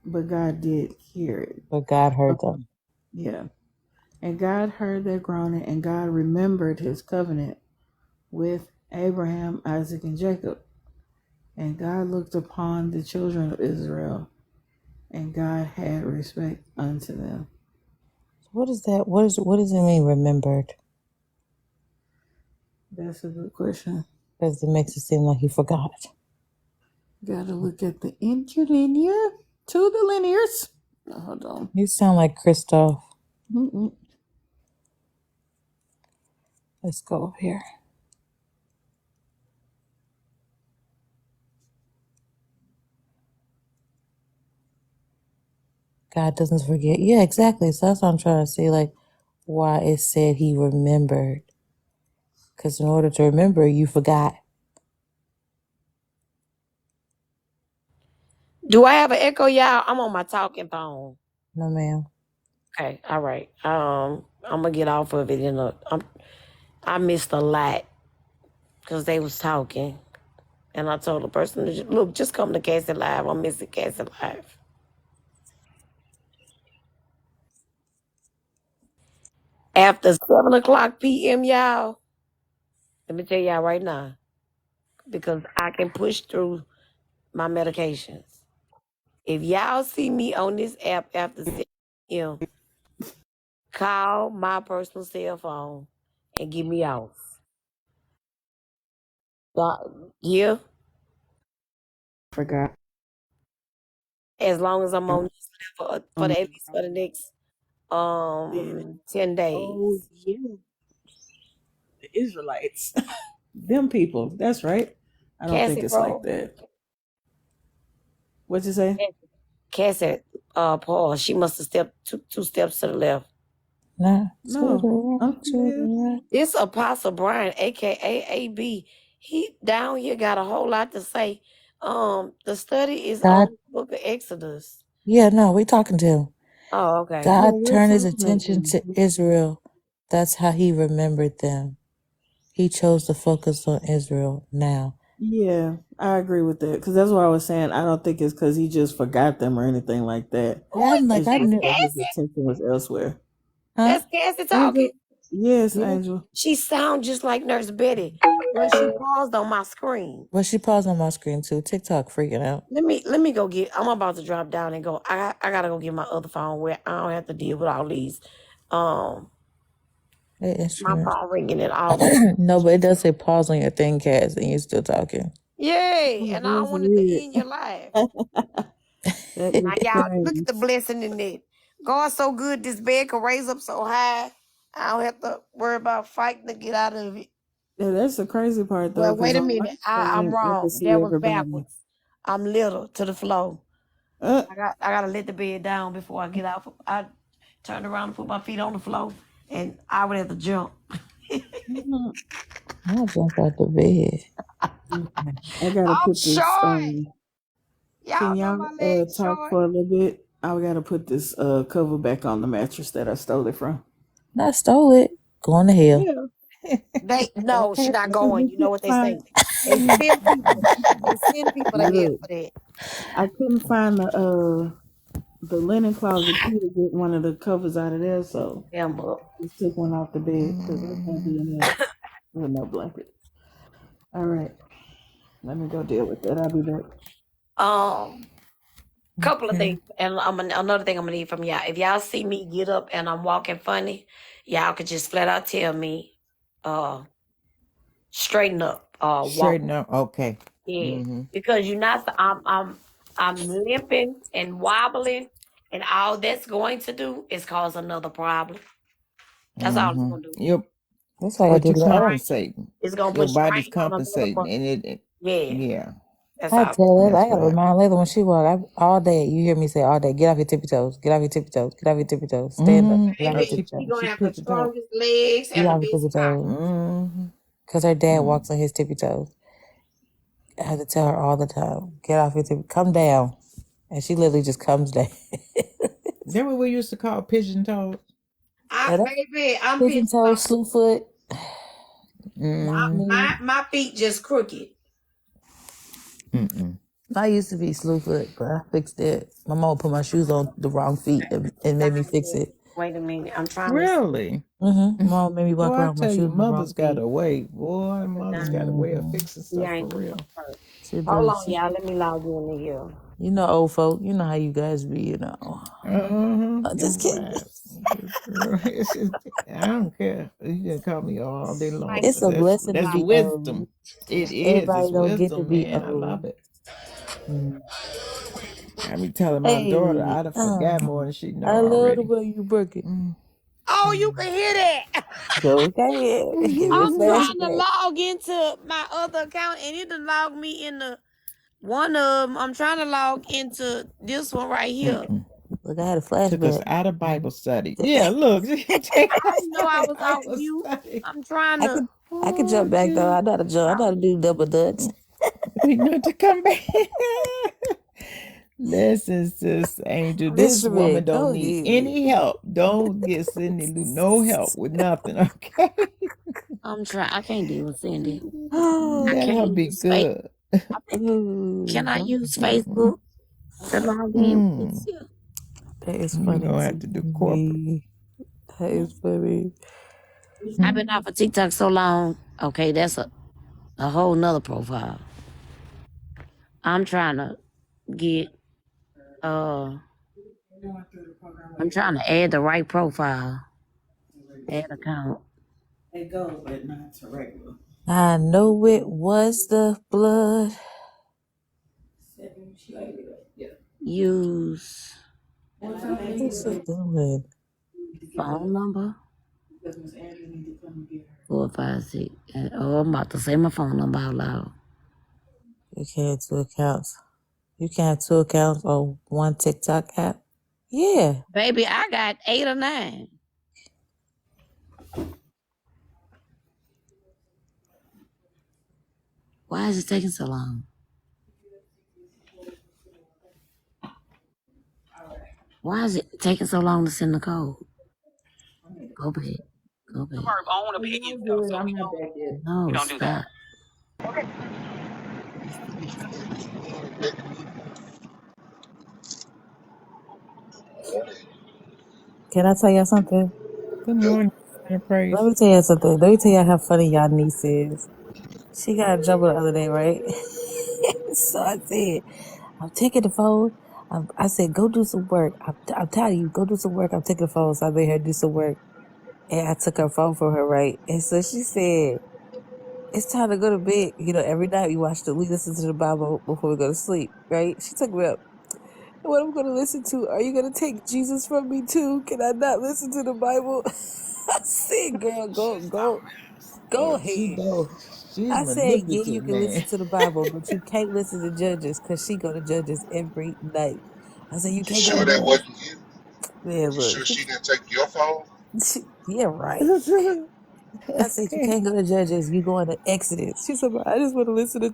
but God did hear it. But God heard them. Yeah. And God heard their groaning, and God remembered his covenant with Abraham, Isaac, and Jacob. And God looked upon the children of Israel, and God had respect unto them. What is that? What does it mean, remembered? That's a good question. Because it makes it seem like he forgot. Gotta look at the interlinear to the linears. Oh, hold on. You sound like Christoph. Let's go over here. God doesn't forget. Yeah, exactly. So that's what I'm trying to say, like, why it said he remembered. Because in order to remember, you forgot. Do I have an echo, y'all? I'm on my talking phone. No, ma'am. Okay, all right. I'm gonna get off of it I missed a lot because they was talking. And I told the person, look, just come to Cassie Live. I'm missing Cassie Live. After 7 o'clock p.m., y'all, let me tell y'all right now, because I can push through my medications. If y'all see me on this app after 7 p.m., call my personal cell phone and get me off. Yeah, Forgot. as long as I'm on this level for at least for the next 10 days. Oh yeah, the Israelites, them people. That's right. I don't think Cassie it's Pro, like that. What'd you say? Cassie, Paul, she must have stepped two steps to the left. Nah, No, I'm still. This Apostle Brian, aka AB, he down here got a whole lot to say. The study is God. on the book of Exodus. Yeah, no, we talking to him. Oh, okay. God Yeah, turned his we're talking attention to about- Israel. That's how he remembered them. He chose to focus on Israel now. Yeah, I agree with that because that's what I was saying. I don't think it's because he just forgot them or anything like that. Yeah, I'm like, It's I just knew. that his attention was elsewhere. Huh? That's Cassie talking. Angel? Yes, Yeah. Angel. She sounds just like Nurse Betty when she paused on my screen. Well, she paused on my screen too. TikTok freaking out. Let me go get. I'm about to drop down and go. I gotta go get my other phone where I don't have to deal with all these. Hey, My instrument. phone ringing and all. No, but it does say pause on your thing, Cass, and you're still talking. Yay! And I That's don't want it to weird. end your life. That is Now, y'all, look strange. at the blessing in it. God's so good, this bed can raise up so high. I don't have to worry about fighting to get out of it. Yeah, that's the crazy part though. Well, wait 'Cause a on my minute. I'm screen, I can wrong. see That was everybody. backwards. I'm little to the floor. Uh, I gotta let the bed down before I get out. I turned around and put my feet on the floor, and I would have to jump. I'll jump out the bed. I gotta I'm put this. short. Y'all Can know y'all my legs talk short. for a little bit? I gotta put this cover back on the mattress that I stole it from. I stole it. Going to hell. No, she's not going. You know what they say. Fine. They send people. They send people to hell Look, for that. I couldn't find the linen closet key to get one of the covers out of there, so Amber. just took one off the bed because I can't be in there with no blanket. All right, let me go deal with that. I'll be back. Couple of Okay. things, and another thing I'm gonna need from y'all. If y'all see me get up and I'm walking funny, y'all could just flat out tell me, straighten up, walk. Straighten up. Okay. Yeah, Mm-hmm. because you're not. I'm limping and wobbling, and all that's going to do is cause another problem. That's all it's gonna do. Yep. That's like I What you did last. compensating? It's gonna Your put body's strain on another compensating, muscle. and Yeah, yeah, that's I all. tell her, I that's gotta right. remind Layla when she walk. All day, you hear me say all day, get off your tippy toes, get off your tippy toes, get off your tippy toes, stand up, get off your Baby, tippy she toes, gonna She have the put it out. strongest legs get and the off your best tippy body. toes. Cause her dad walks on his tippy toes. I have to tell her all the time, get off your tippy, come down, and she literally just comes down. Is that what we used to call pigeon toes? Baby, I'm Pigeon pissed toes, off. slew foot. My feet just crooked. I used to be slew foot, but I fixed it. My mom put my shoes on the wrong feet and made me fix it. Wait a minute, I'm trying Really? Mom made me walk Boy, I around with my tell shoes you, on the wrong mother's got feet. a way. Boy, mother's got a way of fixing stuff for real. She Hold does. on, y'all. Let me log in here. You know, old folk. You know how you guys be. You know. Just kidding. It's just, I don't care. You can call me all day long. It's a blessing to That's be wisdom. old. It is. Everybody It's don't get to wisdom, be man. I old. love it. I be telling my daughter I done forgot more than she know I love already. the way you work it. Oh, you can hear that. Go ahead. Give me a I'm trying to flashback. log into my other account, and it done log me into one of them. I'm trying to log into this one right here. Look, I had a Took us flashback. out of Bible study. Yeah, look. Take I us didn't know out I of was off Bible mute. study. I'm trying to. I could jump back though. I know how to jump. I know how to do double dutch. We need to come back. Listen, sis Angel, this Mr. woman Rick, don't go need ahead. any help. Don't get Cindy no help with nothing, okay? I'm trying. I can't deal with Cindy. I Oh, That'll can't be use Facebook. good. Can I use Mm-mm. Facebook to log in with Mm. this here? that is We're funny gonna to have to do corporate. me. That is funny. I've been off of TikTok so long. Okay, that's a whole nother profile. I'm trying to get I'm trying to add the right profile. Add account. It goes, but not to regular. I know it was the blood. Use What's it doing? phone number Because Miss Andrew need to come and get her. 456. Oh, I'm about to say my phone number out loud. You can't have 2 accounts. You can have 2 accounts on one TikTok app. Yeah. Baby, I got 8 or 9. Why is it taking so long? Why is it taking so long to send the code? Go back. Go back. I'm not back yet. No, stop. Can I tell y'all something? Good morning, Let Enterprise. me tell y'all something. Let me tell y'all how funny y'all niece is. She got in trouble the other day, right? So I said, I'm taking the phone. I said, go do some work. I'm tired of you. Go do some work. I'm taking the phone. So I made her do some work. And I took her phone from her, right? And so she said, it's time to go to bed. You know, every night we listen to the Bible before we go to sleep, right? She took me up. What I'm going to listen to? Are you going to take Jesus from me too? Can I not listen to the Bible? I said, girl, go Oh, she ahead. knows. She's I said, yeah, manipulative, you can listen man. to the Bible, but you can't listen to Judges because she go to Judges every night. I said, you You can't go to sure that Judges. wasn't you? Man, You look, sure she didn't take your phone? yeah, right. I said, you can't go to Judges. You going to Exodus. She said, I just want to listen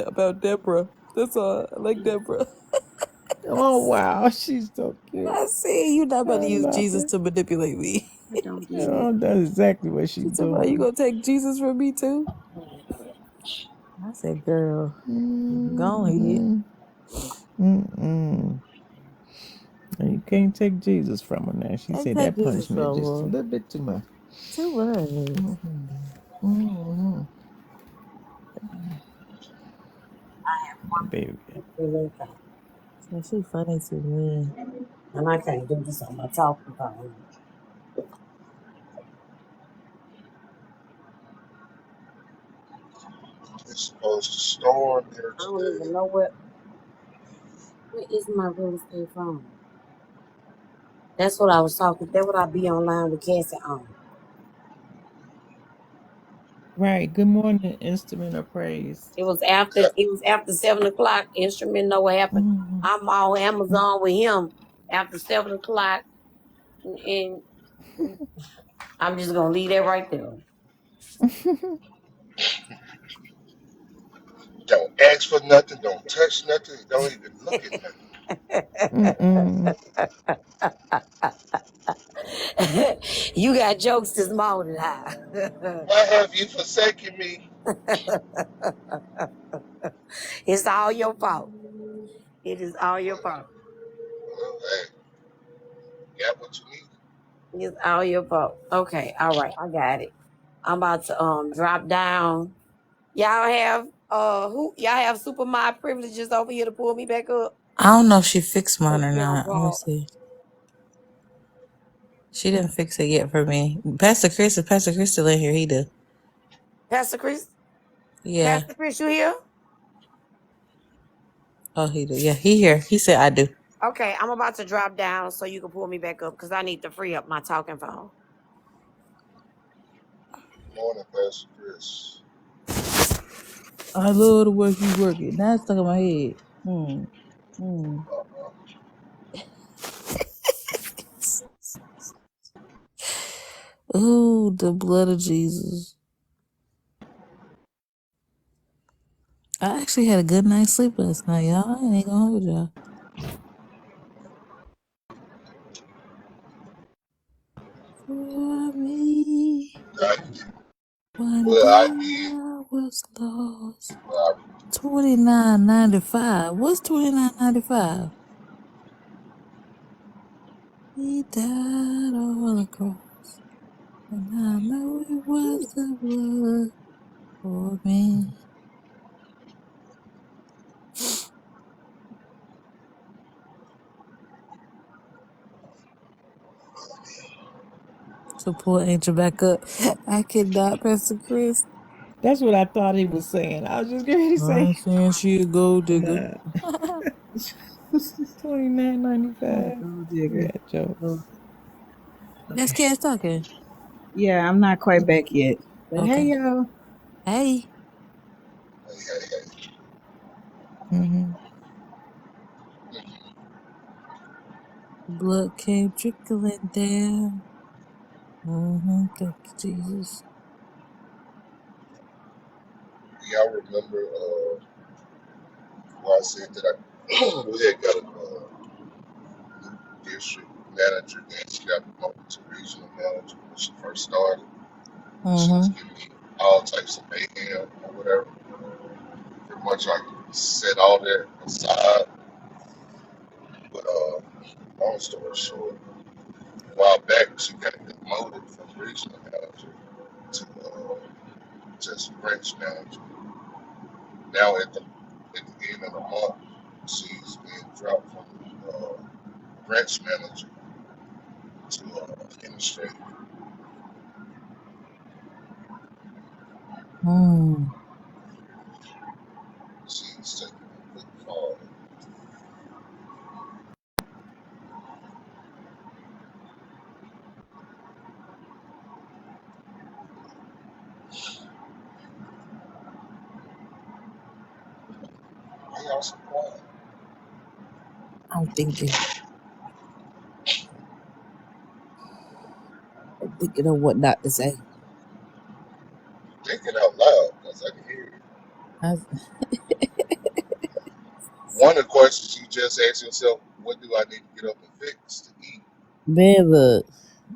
about Deborah. That's all. I like Deborah. Oh wow, she's so cute. I said, you're not about I to use love Jesus it. to manipulate me. It don't do it. Oh, that's exactly what She she's said, are you doing. going to take Jesus from me too? I said, girl, go ahead. Mm-mm. Mm-mm. And you can't take Jesus from her now. She Can't said take that Jesus punishment from just a her. little bit too much. Too much. Mm-hmm. Baby. Yeah, she funny to me. And I can't do this on my talking phone. It's supposed to storm here I don't even today. know where is my real estate phone. That's what I was talking. That's what I be online with Cassie on. Right. Good morning, instrument of praise. It was after 7 o'clock. Instrument know what happened. Mm-hmm. I'm on Amazon with him after 7 o'clock, and I'm just gonna leave that right there. Don't ask for nothing. Don't touch nothing. Don't even look at Mm-mm. You got jokes this morning, huh? nothing. Why have you forsaken me? It's all your fault. It is all your fault. Well, hey, you got what you need. It's all your fault. Okay, all right, I got it. I'm about to drop down. Y'all have super mod privileges over here to pull me back up. I don't know if she fixed mine Or or down not. Let me bar. see. She didn't fix it yet for me. Pastor Chris, if Pastor Chris still in here, he did. Pastor Chris? Yeah. Pastor Chris, you here? Oh, he did. Yeah, he here. He said I do. Okay, I'm about to drop down so you can pull me back up because I need to free up my talking phone. Morning, Pastor Chris. I love the way you work it. Now it's stuck in my head. Ooh, the blood of Jesus. I actually had a good night's sleep last night, y'all. I ain't gonna hold y'all. For me, I, what Well, I did. I was lost. Well, $29.95. What's $29.95? He died on the cross, and I know it was the blood for me. So pull Angel back up. I cannot, Pastor Chris. That's what I thought he was saying. I was just going to I ain't say saying she a gold digger. nah. $29.95. Gold digger. Yeah, Joe. Oh, That's okay. Cass talking. Yeah, I'm not quite back yet. But hey, Okay. y'all. Hey. hey. Mm-hmm. Blood came trickling down. Thank you, Jesus. Y'all remember why I said that we had got a new district manager and she got promoted to regional manager when she first started. She was giving me all types of mayhem or whatever. Pretty much I set all that aside. But long story short, a while back she got demoted from regional manager to just branch manager. Now at the end of the month, she's been dropped from branch manager to administrator. She's taking a big fall. Why y'all so quiet? I'm thinking of what not to say. Thinking out loud, because I can hear you. I, One of the questions you just asked yourself, what do I need to get up and fix to eat? man, look,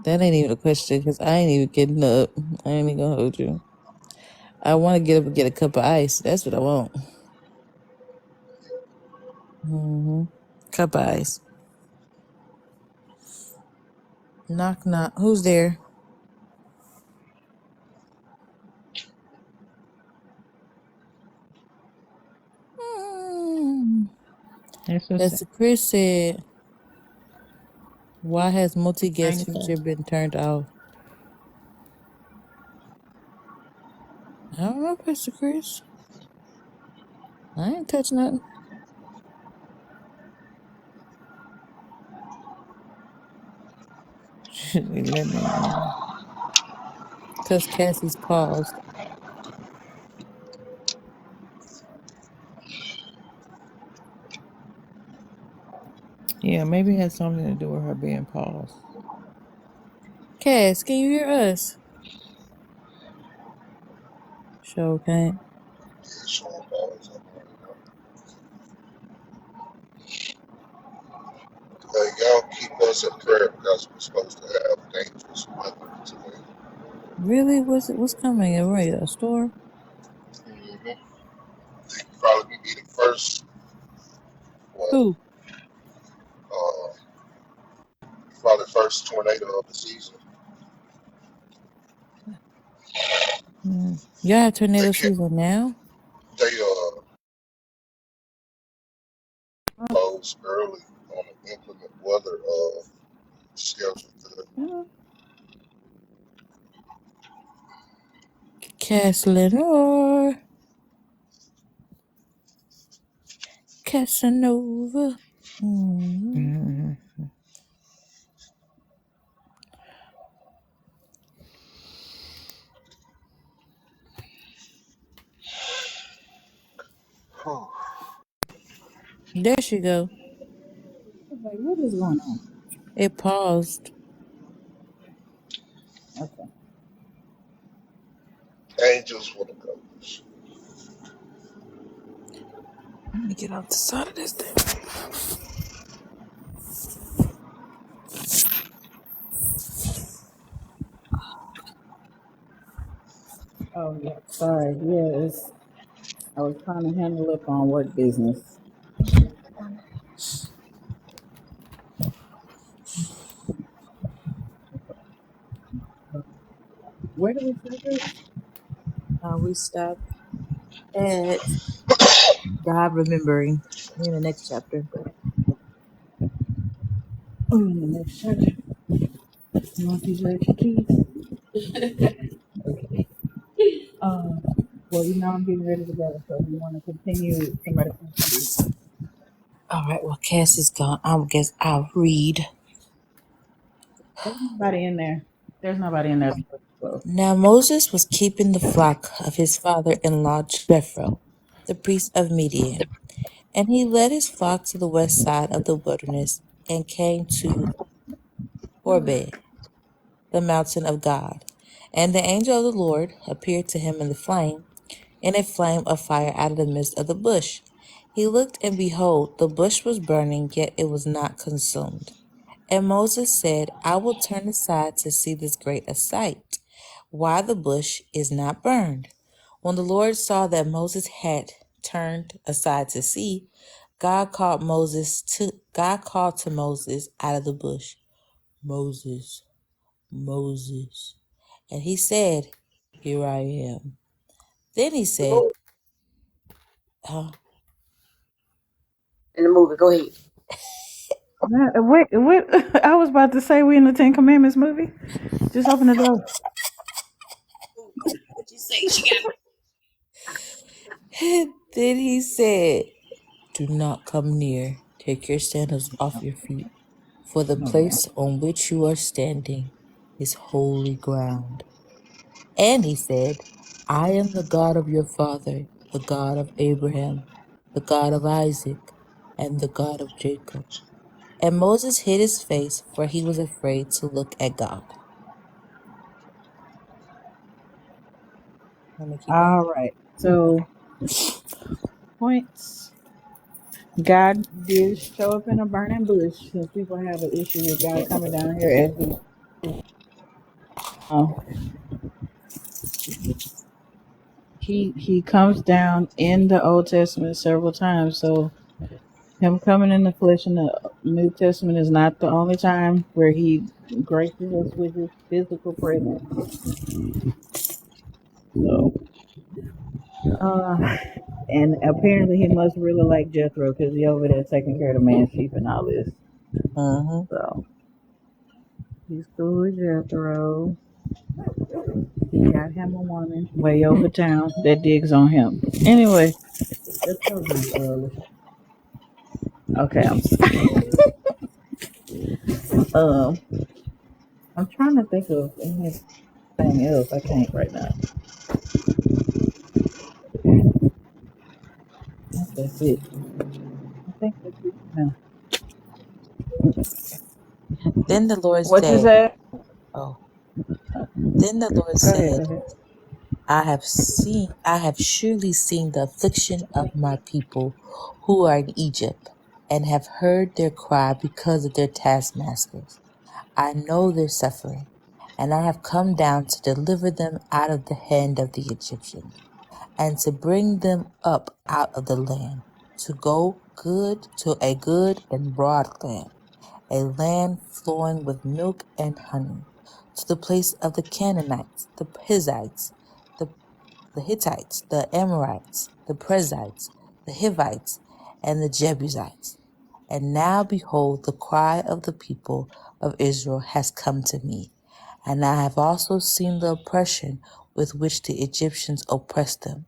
that ain't even a question because I ain't even getting up. I ain't even gonna hold you. I want to get up and get a cup of ice. That's what I want. Cup of ice. Knock, knock. Who's there? That's what's Pastor Chris said, why has multi-guest 95. feature been turned off? I don't know, Pastor Chris. I ain't touch nothing. Let me know. Because Cassie's paused. Yeah, maybe it has something to do with her being paused. Cass, can you hear us? Sure can't. Yeah, showing balls up right now. Y'all keep us in prayer because we're supposed to have dangerous weather today. Really? What's coming? A storm? Mm-hmm. Probably be the first, well, Who? probably first tornado of the season. Y'all have They tornado can't. season now? They close early on an inclement weather schedule today. Cass Lenore. Casanova. Mm-hmm. There she go. Like, what is going on? It paused. Okay. Angels want to go. Let me get off the side of this thing. Oh, Oh yeah. Sorry. Yeah, I was trying to handle up on work business. Where do we start this? We stopped at God remembering in the next chapter. Oh, the next chapter. You want these extra keys? Okay. Well, I'm getting ready to go, so we want to continue somebody else. All right, well, Cassie's gone. I guess I'll read. There's nobody in there. There's nobody in there. So. Now Moses was keeping the flock of his father-in-law Jethro, the priest of Midian, and he led his flock to the west side of the wilderness and came to Horeb, the mountain of God. And the angel of the Lord appeared to him in a flame of fire out of the midst of the bush. He looked, and behold, the bush was burning, yet it was not consumed. And Moses said, I will turn aside to see this great sight, why the bush is not burned. When the Lord saw that Moses had turned aside to see, God called to Moses out of the bush, Moses, Moses. And he said, Here I am. Then he said, In the movie, go ahead. What? I was about to say we in the Ten Commandments movie. Just open the door. What you say? She got Then he said, Do not come near. Take your sandals off your feet, for the place on which you are standing is holy ground. And he said, I am the God of your father, the God of Abraham, the God of Isaac, and the God of Jacob. And Moses hid his face, for he was afraid to look at God. Want me to keep going? All right. So points. God did show up in a burning bush. Since people have an issue with God coming down here as he comes down in the Old Testament several times. So him coming in the flesh in the New Testament is not the only time where he graces us with his physical presence. So, and apparently he must really like Jethro because he over there taking care of the man's sheep and all this. So he's cool with Jethro. He got him a woman way over town that digs on him. Anyway, okay, I'm trying to think of anything else. I can't right now. That's it. I think that's it. No. Then the Lord What you said, say? Then the Lord Go ahead. said, I have surely seen the affliction of my people who are in Egypt, and have heard their cry because of their taskmasters. I know their suffering, and I have come down to deliver them out of the hand of the Egyptians, and to bring them up out of the land, to go good to a good and broad land, a land flowing with milk and honey, to the place of the Canaanites, the Perizzites, the Hittites, the Amorites, the Perizzites, the Hivites, and the Jebusites. And now behold, the cry of the people of Israel has come to me, and I have also seen the oppression with which the Egyptians oppress them.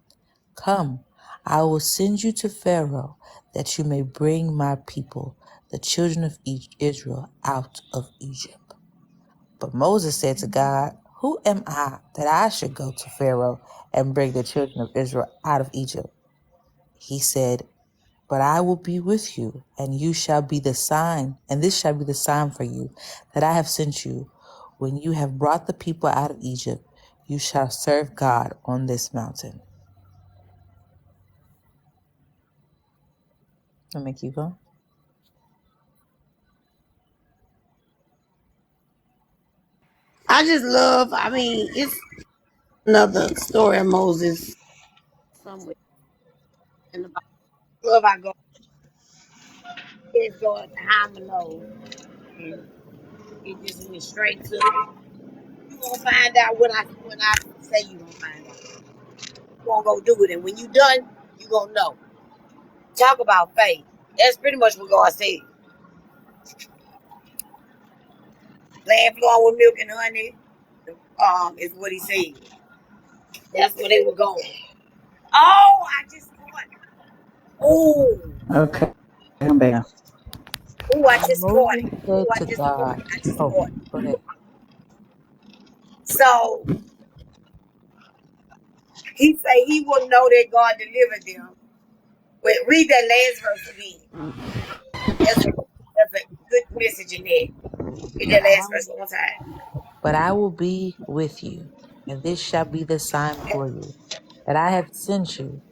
Come, I will send you to Pharaoh, that you may bring my people, the children of Israel, out of Egypt. But Moses said to God, Who am I that I should go to Pharaoh and bring the children of Israel out of Egypt? He said, But I will be with you, and you shall be the sign, and this shall be the sign for you that I have sent you. When you have brought the people out of Egypt, you shall serve God on this mountain. Let me keep going. I just love. I mean, it's Another story of Moses somewhere in the Bible. Love I go, it's going to Hamano, and it just went straight to. You gonna find out when I say you gonna find out. You gonna go do it, and when you done, you gonna know. Talk about faith. That's pretty much what God said. Land flowing with milk and honey, is what He said. That's where they were going. Oh, I just caught. Oh, Okay, I'm back. Oh, I And just caught Moses it. Oh, said I to just caught God, it. I just "Oh, caught it. go ahead." So He say He will know that God delivered them. But read that last verse again. That's a good message in there. Read But that I, last verse one more time. but I will be with you, and this shall be the sign for you that I have sent you.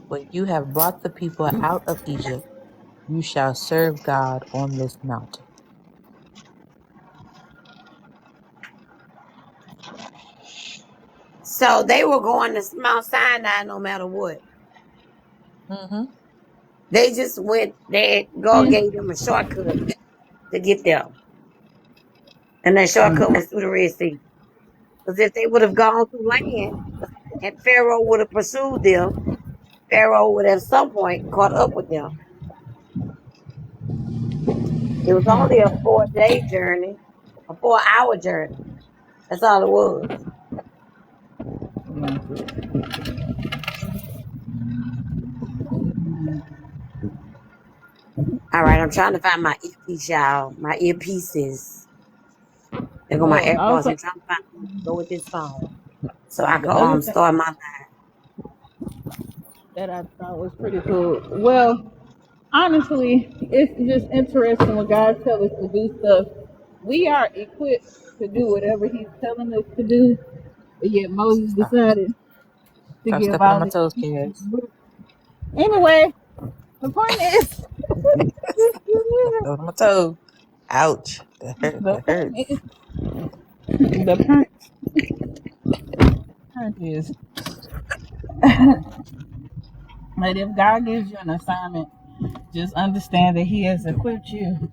When you have brought the people out of Egypt, you shall serve God on this mountain. So they were going to Mount Sinai no matter what. Mm-hmm. They just went there. God gave them a shortcut to get there. And that shortcut was through the Red Sea. Because if they would have gone through land and Pharaoh would have pursued them, Pharaoh would have at some point caught up with them. It was only a 4-day journey, a 4-hour journey. That's all it was. All right, I'm trying to find my earpiece, y'all. My earpieces. There go my Well, AirPods. also I'm trying to find where to go with this phone so I the other can thing start my. that I thought was pretty cool. Well, honestly, it's just interesting when God tells us to do stuff. We are equipped to do whatever He's telling us to do, but yet Moses decided to Stop give stepping on all my the toes, kids. Anyway, the point is, Stop stepping on my toes. Ouch. That hurt. the That point hurts. is, the point is that if God gives you an assignment, just understand that He has equipped you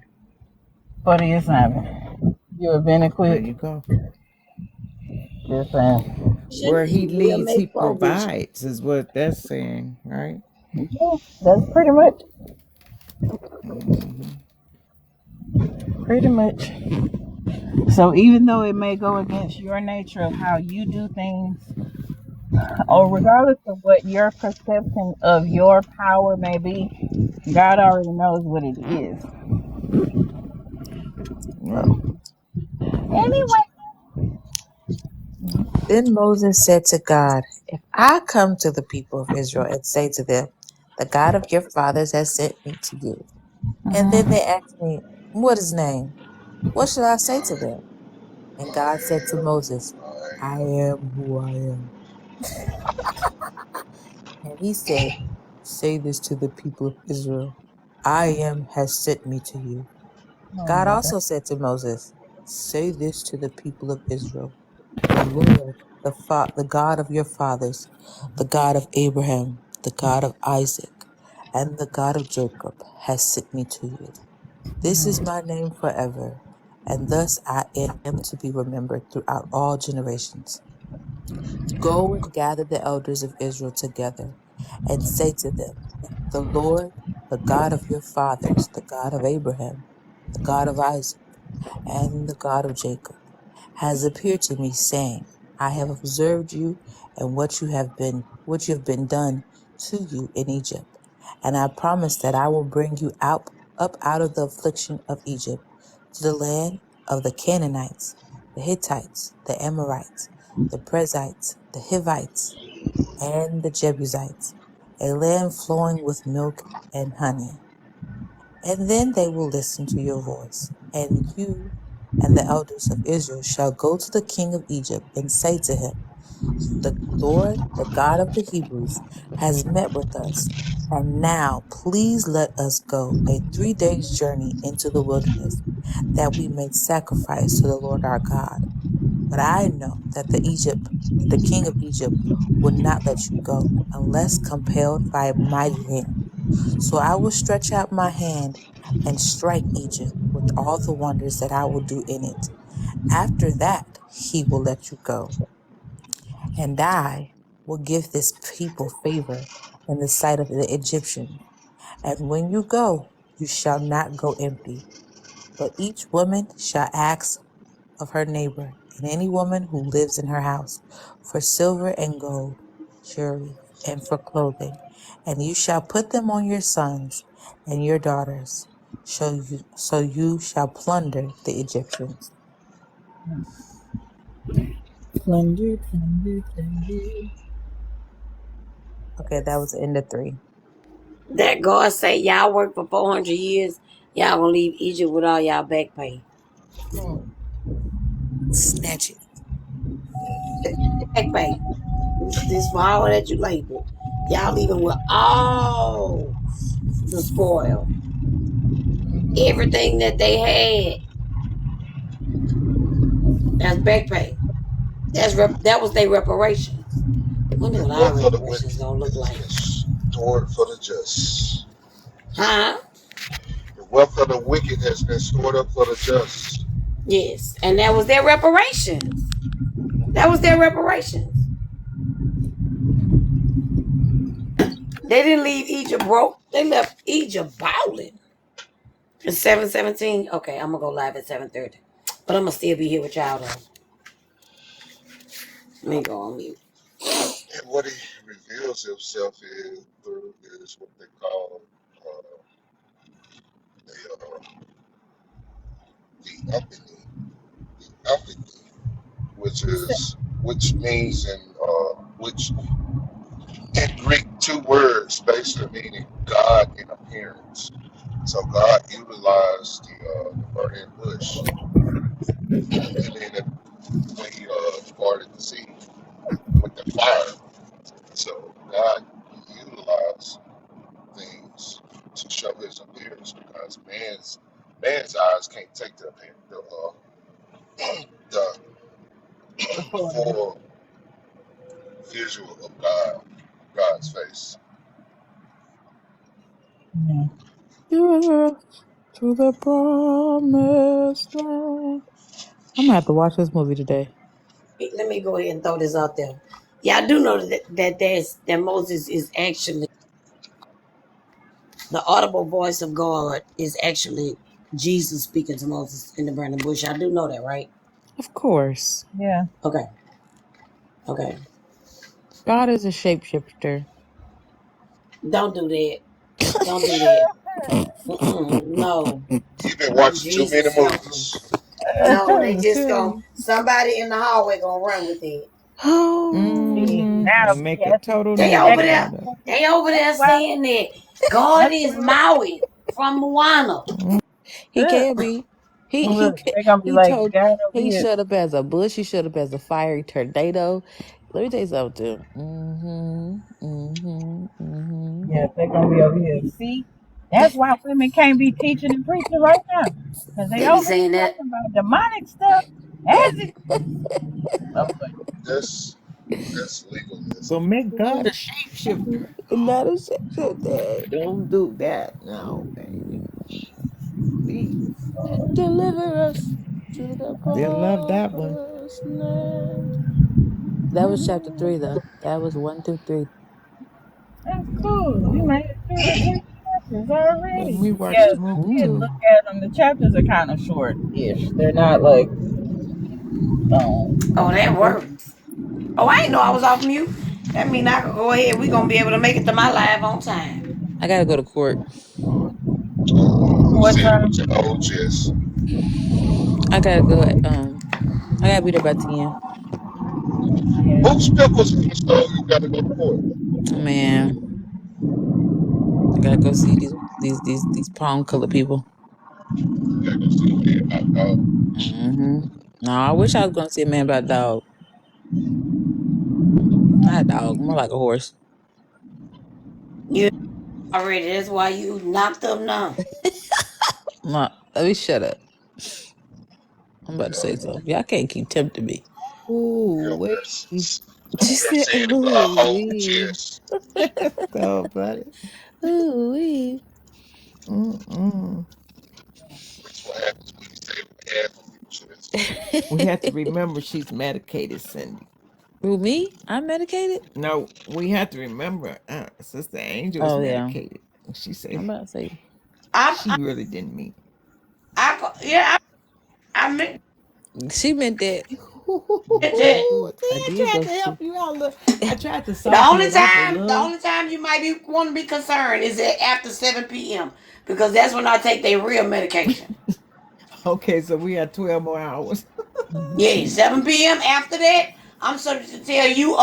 for the assignment. You have been There equipped. you go. Just saying. Where he He will leads, he make provision. provides, is what that's saying, right? Yeah, that's Hmm. pretty much. So even though it may go against your nature of how you do things, or regardless of what your perception of your power may be, God already knows what it is. Right. Anyway, Then Moses said to God, "If I come to the people of Israel and say to them, 'The God of your fathers has sent me to you,' and then they ask me, 'What is his name?' What shall I say to them?" And God said to Moses, "I am who I am." And he said, "Say this to the people of Israel, 'I am has sent me to you.'" oh God Lord. also said to Moses, "Say this to the people of Israel, 'The Lord, the God of your fathers, the God of Abraham, the God of Isaac, and the God of Jacob, has sent me to you.' This is my name forever, and thus I am to be remembered throughout all generations. Go and gather the elders of Israel together, and say to them, 'The Lord, the God of your fathers, the God of Abraham, the God of Isaac, and the God of Jacob, has appeared to me, saying, I have observed you and what you have been done to you in Egypt, and I promise that I will bring you up out of the affliction of Egypt to the land of the Canaanites, the Hittites, the Amorites, the Perizzites, the Hivites, and the Jebusites, a land flowing with milk and honey. And then they will listen to your voice, and you and the elders of Israel shall go to the king of Egypt and say to him, 'The Lord, the God of the Hebrews, has met with us. And now please let us go a 3 days' journey into the wilderness, that we may sacrifice to the Lord our God. But I know that the king of Egypt will not let you go unless compelled by a mighty hand. So I will stretch out my hand and strike Egypt with all the wonders that I will do in it. After that, he will let you go. And I will give this people favor in the sight of the Egyptians. And when you go, you shall not go empty, but each woman shall ask of her neighbor, and any woman who lives in her house, for silver and gold, jewelry, and for clothing. And you shall put them on your sons and your daughters, so you shall plunder the Egyptians. Plunder, plunder, plunder. Okay, that was the end of 3. That God say y'all work for 400 years, y'all gonna leave Egypt with all y'all back pay. Snatch it. Back pay. This for all that you labored. Y'all leaving with all the spoil. Everything that they had. That's back pay. That was their reparations. Wonder The what our wealth of the reparations wicked gonna look has like. been stored for the just. Huh? The wealth of the wicked has been stored up for the just. Yes. And that was their reparations. That was their reparations. They didn't leave Egypt broke. They left Egypt balling. It's 7:17. Okay, I'm gonna go live at 7:30. But I'm gonna still be here with y'all though. Let me go on mute. And what he reveals himself is through is what they call the epiphany. The epiphany, which means which in Greek 2 words basically meaning God in appearance. So God utilized the burning bush, and then when he parted the sea with the fire. So God utilized things to show His appearance because man's eyes can't take the The the fullness. full visual of God's face. Yeah. Yeah, to the promised land. I'm gonna have to watch this movie today. Let me go ahead and throw this out there. Yeah, I do know that Moses is actually the audible voice of God is actually Jesus speaking to Moses in the burning bush. I do know that, right? Of course. Yeah. Okay. Okay. God is a shapeshifter. Don't do that. Don't do that. No. You've been watching too many Jesus help them. movies. No, they just Tell gonna you. somebody in the hallway gonna run with it. See, Oh, now And he make a has to total They nigga over extra. there. out of They over That's there why. saying that God That's is why. Maui from Moana. he can be. Look, they're gonna be like, God over He here. shut up as a bush. He shut up as a fiery tornado. Let me tell you something. Too. Yeah, they're gonna be over here. See, that's why women can't be teaching and preaching right now, cause they They be over here saying that. talking about demonic stuff. As it, oh, That's legalism. So make God a shapeshifter. Not a shapeshifter. Don't do that now, baby. Please. Deliver us to the They love that one. promised land. That was chapter 3, though. That was 1 through 3. that's cool. We made it through the 3 chapters And already. we Yeah, watched the movie you Mm. look too. at them. The chapters are kind of short-ish. They're not like, Oh, that they're works. Oh, I didn't know I was off mute. That mean I can go ahead. We gonna be able to make it to my live on time. I gotta go to court. You what said it with time? your old chest. I gotta go at, I gotta be there by 10. Yeah. Whose pickles in the stove you got to go to court? Oh, man. I gotta go see these palm color people. You got to go see the man about dog. No, I wish I was gonna see a man about a dog. Not a dog, more like a horse. You already. That's why you knocked up now. Let me shut up. I'm about to say Yeah. something. Y'all can't keep tempting me. Ooh, Yeah, wait. She I'm said, saying it with a ooh, whole wee. chest. So funny. Ooh, wee. Mm-mm. That's what happens when you say it with half of your chest. We have to remember she's medicated, Cindy. Who, me? I'm medicated? No, we have to remember Sister Angel is Oh, yeah. medicated. She said I'm about to say. I'm, she really didn't mean. yeah, I meant She meant that. that. See, I I did tried go to see. help you out. Look, I tried to The soften only it up a time, the little. only time you might be want to be concerned is at after 7 p.m. because that's when I take their real medication. Okay, so we have 12 more hours. Yeah, 7 p.m. After that, I'm supposed to tell you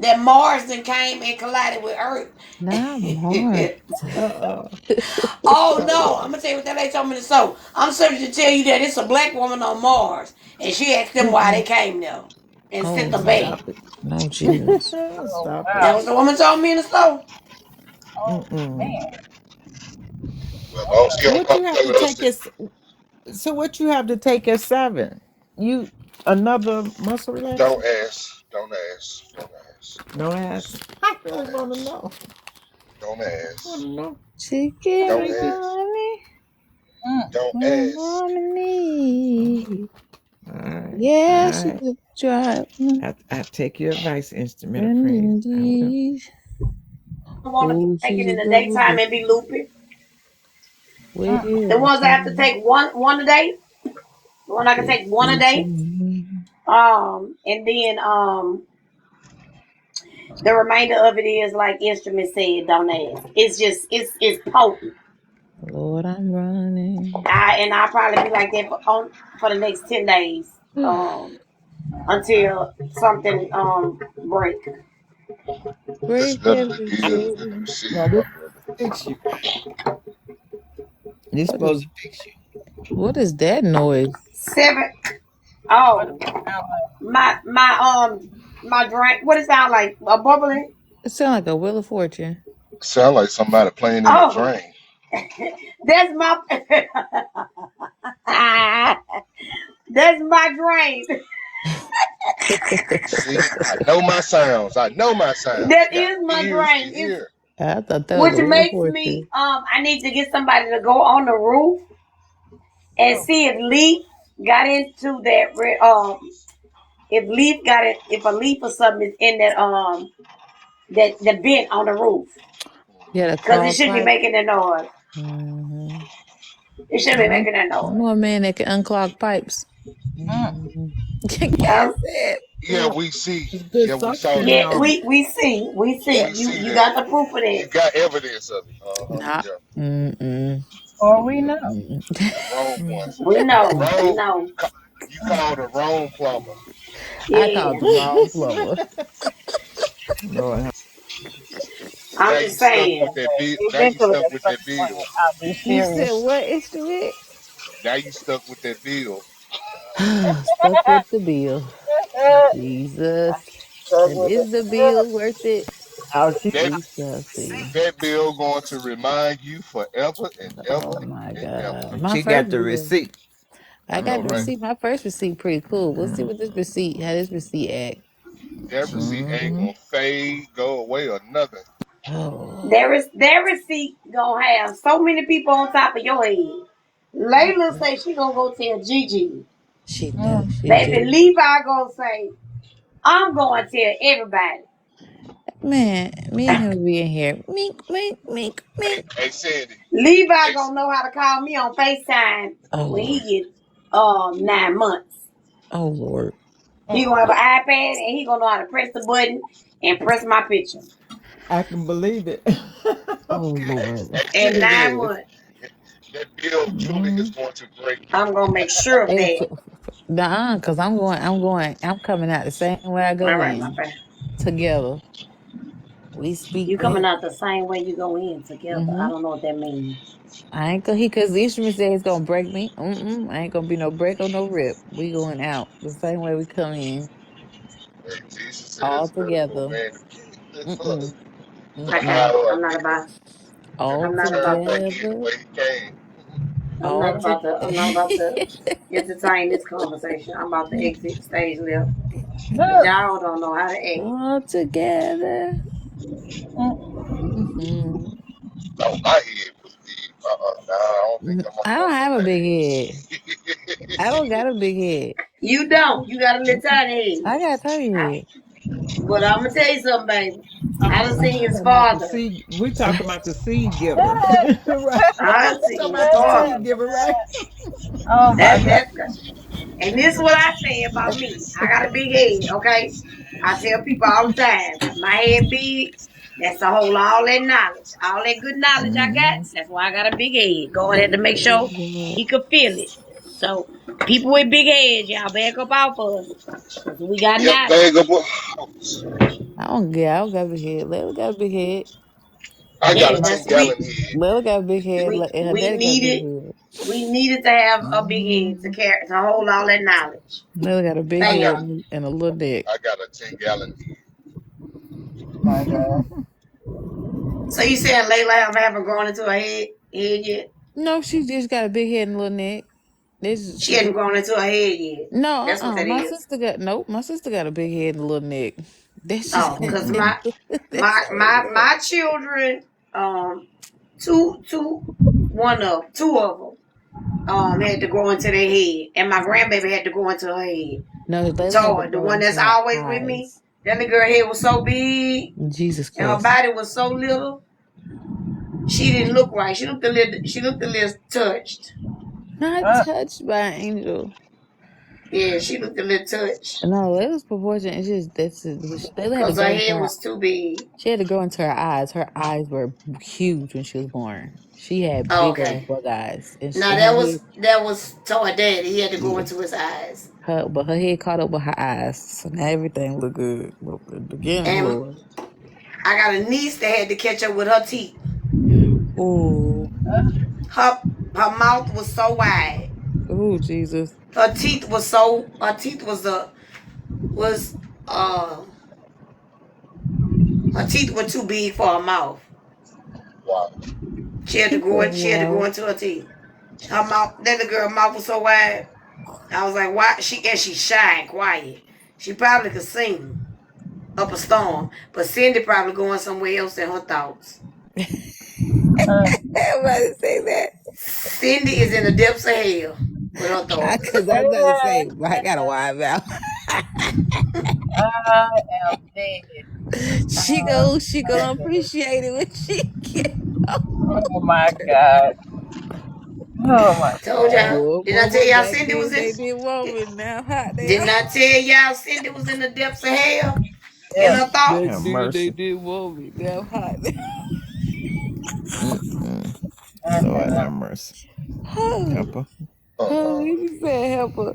that Mars then came and collided with Earth. Not Mars. Uh-uh. Oh no, Uh-uh. I'm gonna tell you what that lady told me to so. I'm supposed to tell you that it's a black woman on Mars, and she asked them why they Mm-mm. came there and sent Oh, them no. back. Stop it. No, Jesus. Oh Stop it. That wow. was the woman told me in the store. Oh Mm-mm. man. Well, don't see So them what you have to telling us take that. is so what you have to take at 7? You another muscle Don't relaxer? ask. Don't ask. Don't ask. No ass. I really Don't want to ask. know. Don't Want ask. to know. Chicken Don't Thank you. ask. money. Mm. Don't What a ask. woman need. All right. All Yeah, she right. could drive. I take your advice, instrument of praise. I will. Indeed. I want to Oh, take she's it a in the double daytime D. and be loopy. Where The is ones I have to take one a day. The one I can take one a day. it? And then the remainder of it is like Instrument said, don't ask. It's just it's potent. Lord, I'm running. I'll probably be like that for the next 10 days. Until something break. It's Break none of the every pills that chain. receive, Now my this brother. fix you. This What supposed is to fix you. what is that noise? Seven. What does Oh, it sound like? my drink. What it sound like? A bubbling? It sounds like a Wheel of Fortune. Sound like somebody playing in the Oh, drain. that's my that's my drain. See, I know my sounds. I know my sounds. That Got is my ears to drain. It's hear. I thought that was which a Wheel of makes me Fortune. I need to get somebody to go on the roof and Oh, see if Leaf got into that if Leaf got it if a leaf or something is in that the vent on the roof Yeah, the because it clog shouldn't be pipe. making that noise. Mm-hmm. It shouldn't I be know. making that I noise. know a man that can unclog pipes. mm. Mm-hmm. Um, Yeah, we see. It's good Yeah, we saw suction that. yeah, though. we see Yeah. We you see you that. got the proof of You that. got evidence of it. Nah. Yeah. Mm-mm. Or we know. Mm-mm. The wrong one. Mm. We The know, we wrong. know. You called the wrong plumber. I Yeah, called the wrong plumber. Lord, I'm Now you just stuck saying. with that bill. Now you Eventually, stuck at with some that point, bill. I'll be You said serious. what instrument? Now you stuck with that bill. Stuck with the bill. Jesus. Stuck And with is the it. bill worth it? Oh, she. That We shall see. that bill going to remind you forever and ever Oh my and ever. God. My she first got the bill. receipt. I I know, got the right? Mm-hmm. receipt. My first receipt pretty cool. Let's see Mm-hmm. what this receipt, how this receipt act. That receipt ain't Mm-hmm. gonna fade, go away, or nothing. Oh. Their receipt gonna have so many people on top of your head. Layla say she gonna go tell Gigi. She Mm. knows she Baby do. Levi gonna say, I'm gonna tell everybody. Man, me and him be in here. Mink, mink, mink, Hey, mink. hey, Sandy. Levi Hey, gonna know how to call me on FaceTime Oh when Lord. he get 9 months. Oh Lord. He gonna have an iPad and he gonna know how to press the button and press my picture. I can believe it. Oh hey, Lord. hey, In Sandy. 9 months, That bill truly Mm-hmm. is going to break you. I'm gonna make sure of If that. cause I'm coming out the same way I All go right, my in. friend. Together. We speak You coming that. out the same way you go in together. I Mm-hmm. don't know what that means. I ain't gonna he cause the instrument said it's gonna break me. I ain't gonna be no break or no rip. We going out the same way we come in. Hey, Jesus said All it's better for a together. man to be Mm-mm. I to can't. Mm-mm. hide or I'm not nigga about. than All I'm to not turn about back that. in the together. way he came. I'm not All about to. I'm not about to together. entertain this conversation. I'm about to exit stage left. 'Cause y'all don't know how to act. All together. Hmm. No, my head was big. Nah, I don't think I'm I gonna don't go have a for big head. that. I don't got a big head. You don't. You got a little tiny I head. got a tiny I, head. but I'm gonna tell you something, baby. I done seen his Talking about the father. seed. We talking about the seed giver, right? I done We seen talking his about the father. seed giver, right? Oh my God. That's and this is what I say about me. I got a big head, okay? I tell people all the time, my head big, that's to hold all that knowledge. All that good knowledge I got, Mm-hmm. that's why I got a big head. God had to make Praise sure God. he could feel it. So people with big heads, y'all back up off of us. Cause we got Yep, knowledge. bag of balls. I don't got a big head. Layla got a big head. I got Yeah, a 10 that's gallon head. Layla got a big head, we and her we daddy got a big needed head. we needed to have a big head to Mm-hmm. carry to hold all that knowledge. Layla got a big I head got Bam. and a little neck. I got a 10 gallon head. My God. So you saying Layla haven't grown into her head yet? No, she just got a big head and a little neck. This She hadn't grown into her head yet. no, That's what that My is. sister got nope. My sister got a big head and a little neck. That's just Oh, cause that's all it got. my children, two of them, had to grow into their head, and my grandbaby had to grow into her head. No, Layla had to Toy, the grow one into that's her always with me, eyes. that little girl head was so big, Jesus and her Christ. body was so little. She didn't look right. She looked a little. She looked a little touched. Not touched by an angel. Yeah, she looked a little touched. No, Layla's proportion is just Layla had to Cause her grow into head her was too big. she had to grow into her eyes. Her eyes were huge when she was born. She had Oh, big old okay. bug eyes. Now And her head that was Toy daddy. He had to go yeah. into his eyes. But her head caught up with her eyes. So now everything looked good. But in the beginning, And Lord. I got a niece that had to catch up with her teeth. Ooh. Her her mouth was so wide. Ooh, Jesus. Her teeth was so. Her teeth was uh. Her teeth were too big for her mouth. Wow. She had to She grow said, it. She had to grow wow. into her teeth. Her mouth. Then the girl mouth was so wide. I was like, why? She shy and quiet. She probably could sing up a storm, but Cindy probably going somewhere else in her thoughts. Everybody say that. Cindy is in the depths of hell with her thoughts. Because I'm about to say, I got a wide mouth. I am dead. She gonna appreciate it when she get Oh my God. Oh my Told God. y'all. Boy, Didn't I tell mama, y'all back Cindy was then in? they didn't want me. Now hot they Didn't are. I tell y'all Cindy was in the depths of hell in Yeah. her Back Have thoughts? then they mercy. didn't want me. Now hot. Mm-mm. I Lord have cannot. mercy. Oh, Help her. oh, Uh-uh. he just said help her.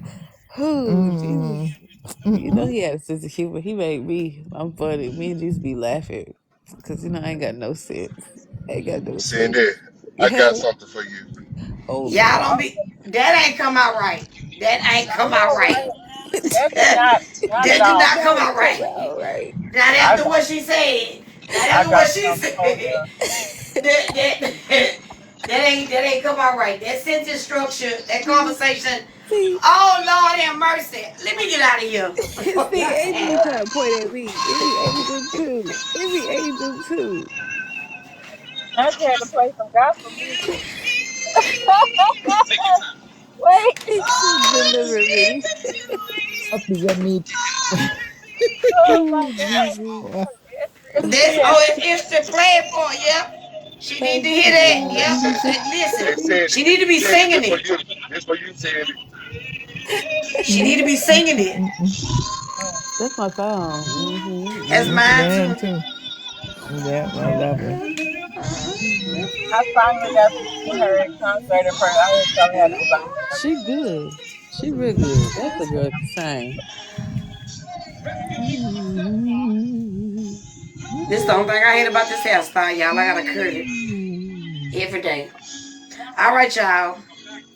Oh, Jesus. Mm-mm. You know Mm-mm. he had a sense of humor. He made me. I'm funny. Me and just be laughing. Because, I ain't got no sense. I ain't got no sense. Cindy, I Yeah. got something for you. Oh, Y'all Lord. don't be. That ain't come out right. That ain't I come out know, right. right? That did not That at did all. not come Don't out come right. out right. Not I after got, what she said. Not I after what got she something said. for you. That ain't come out right. That sentence structure, that conversation. See, Oh Lord have mercy. Let me get out of here. see, Angel be trying to point at me. It be Angel too. It be Angel too. I just had to play some gospel music. Wait. Deliver me. Help me with me. Oh my Oh, God. Jesus. Boy. This Yeah. it's to play it for. Yep. She need to Thank hear you, that. God. Yep. Listen, Listen. Cindy, She need to be Cindy, singing it. this for you, Cindy. She need to be singing it. Mm-mm. That's my song. That's That's mine mine too. too. Yeah, I love her. I finally got to see her in concert in person. I was so happy about that. She good. She real good. That's a girl can sing. This is the only thing I hate about this hairstyle, y'all. I gotta curl it every day. All right, y'all.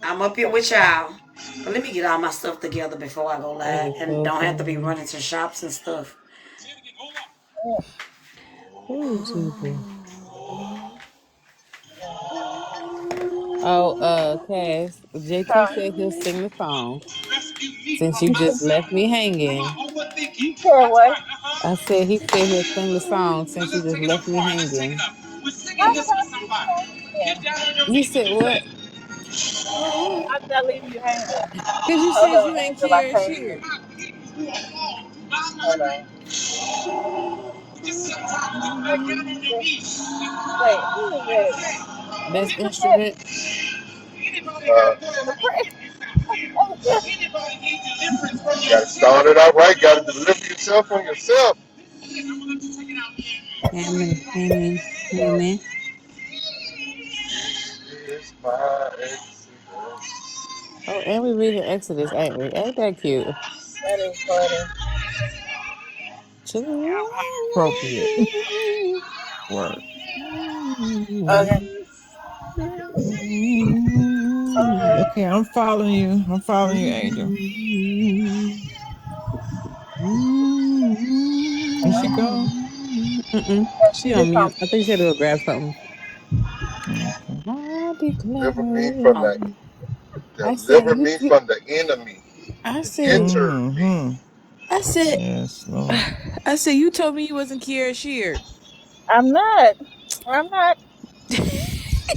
I'm up here with y'all. But let me get all my stuff together before I go That live is and so don't have to be funny. running to shops and stuff. Oh, Jesus. Oh, Cass, JT Huh? said he'll sing the song since you You just said, left me hanging. you said what? I said he said he'll sing the song since you just left me hanging. How did I leave you hanging? You said what? How did I leave you hanging? Cause you Hold said on, you ain't Angel. I care can't hear shit. you. Hold on. Wait, who is that? Best Who that? instrument. The press. Angel. Got to start it out right. Got to deliver yourself on yourself. Hammond, Hammond, Hammond. This is my Exodus. Oh, and we reading Exodus, ain't we? Ain't that cute? That is funny. Appropriate word. Okay. Okay, I'm following you. I'm following you, Angel. Did she go? Mm-mm. She She on just mute. talking. I think she had to go grab something. Okay. I Deliver me from declare. the I said deliver you. me from the enemy. I The said. enemy. Mm-hmm. I said. Yes, Lord. I said you told me you wasn't Kiara Shear. I'm not. I'm not.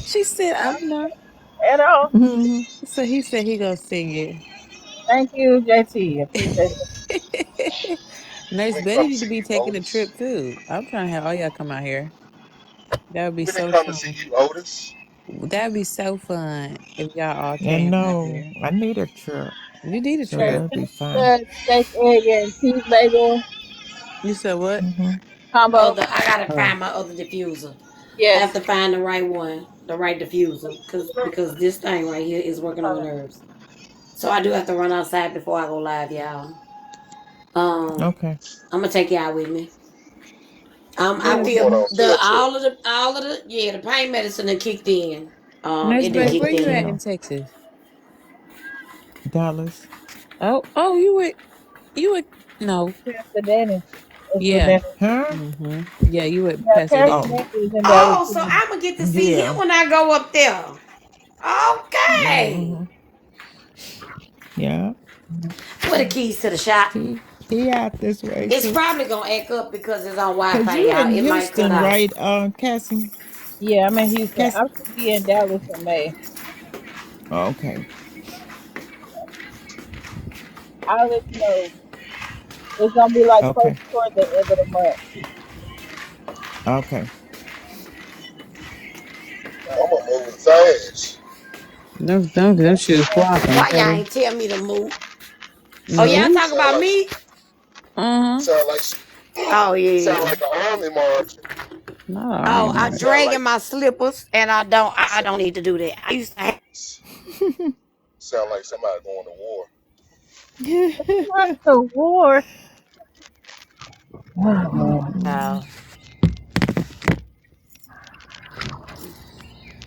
She said I'm I'm not. not at all. Mm-hmm. So he said he gonna sing it. Thank you, JT. Appreciate it. Nurse We didn't Betty come to need to see be you, taking a Otis. trip too. I'm trying to have all y'all come out here. That would be We didn't so come to see fun. you, Otis. That would be so fun if y'all all And came out no, here. I need a trip, You need a so Okay, trip. that'll be fine. the steak, egg, and cheese bagel You said what? Mm-hmm. combo. I gotta Oh, find my other diffuser. I have Yes. to find the right one, the right diffuser, because this thing right here is working on my Okay. nerves. So I do have to run outside before I go live, y'all. Okay. I'm gonna take y'all with me. I What's feel going Mm-hmm. on? the Field trip. all of the the pain medicine that kicked in. Nurse It didn't Betty, That's where kicked good you to at in. in know. Texas? Dallas. Oh, you would no, Pastor Dennis is with yeah, Dennis. Huh? yeah, you would Yeah, Pastor Pastor Oh, Danny. Dennis is in Dallas Oh, so too. I'm gonna get to see him yeah. when I go up there. Okay. Mm-hmm. Yeah. Where the keys to the shop? He out this way It's too. probably gonna act up because it's on Cause Wi-Fi, you y'all. in It might cut Houston, out. right, Cassie? Yeah, I'm in Houston. Cass. I should be in Dallas in May. Oh, okay. I'll let you know. It's gonna be like close Okay. toward the end of the month. Okay. I'm gonna move fast. Them shoes flopping, Why y'all okay? ain't tell me to move? Oh, y'all Move. talk Sound about like me? Uh-huh. sound like Oh sound yeah. like an army march. Not an army Oh, I march. Sound like dragging my slippers, and I don't need to do that. I used to have. sound like somebody going to war. What the war? Uh,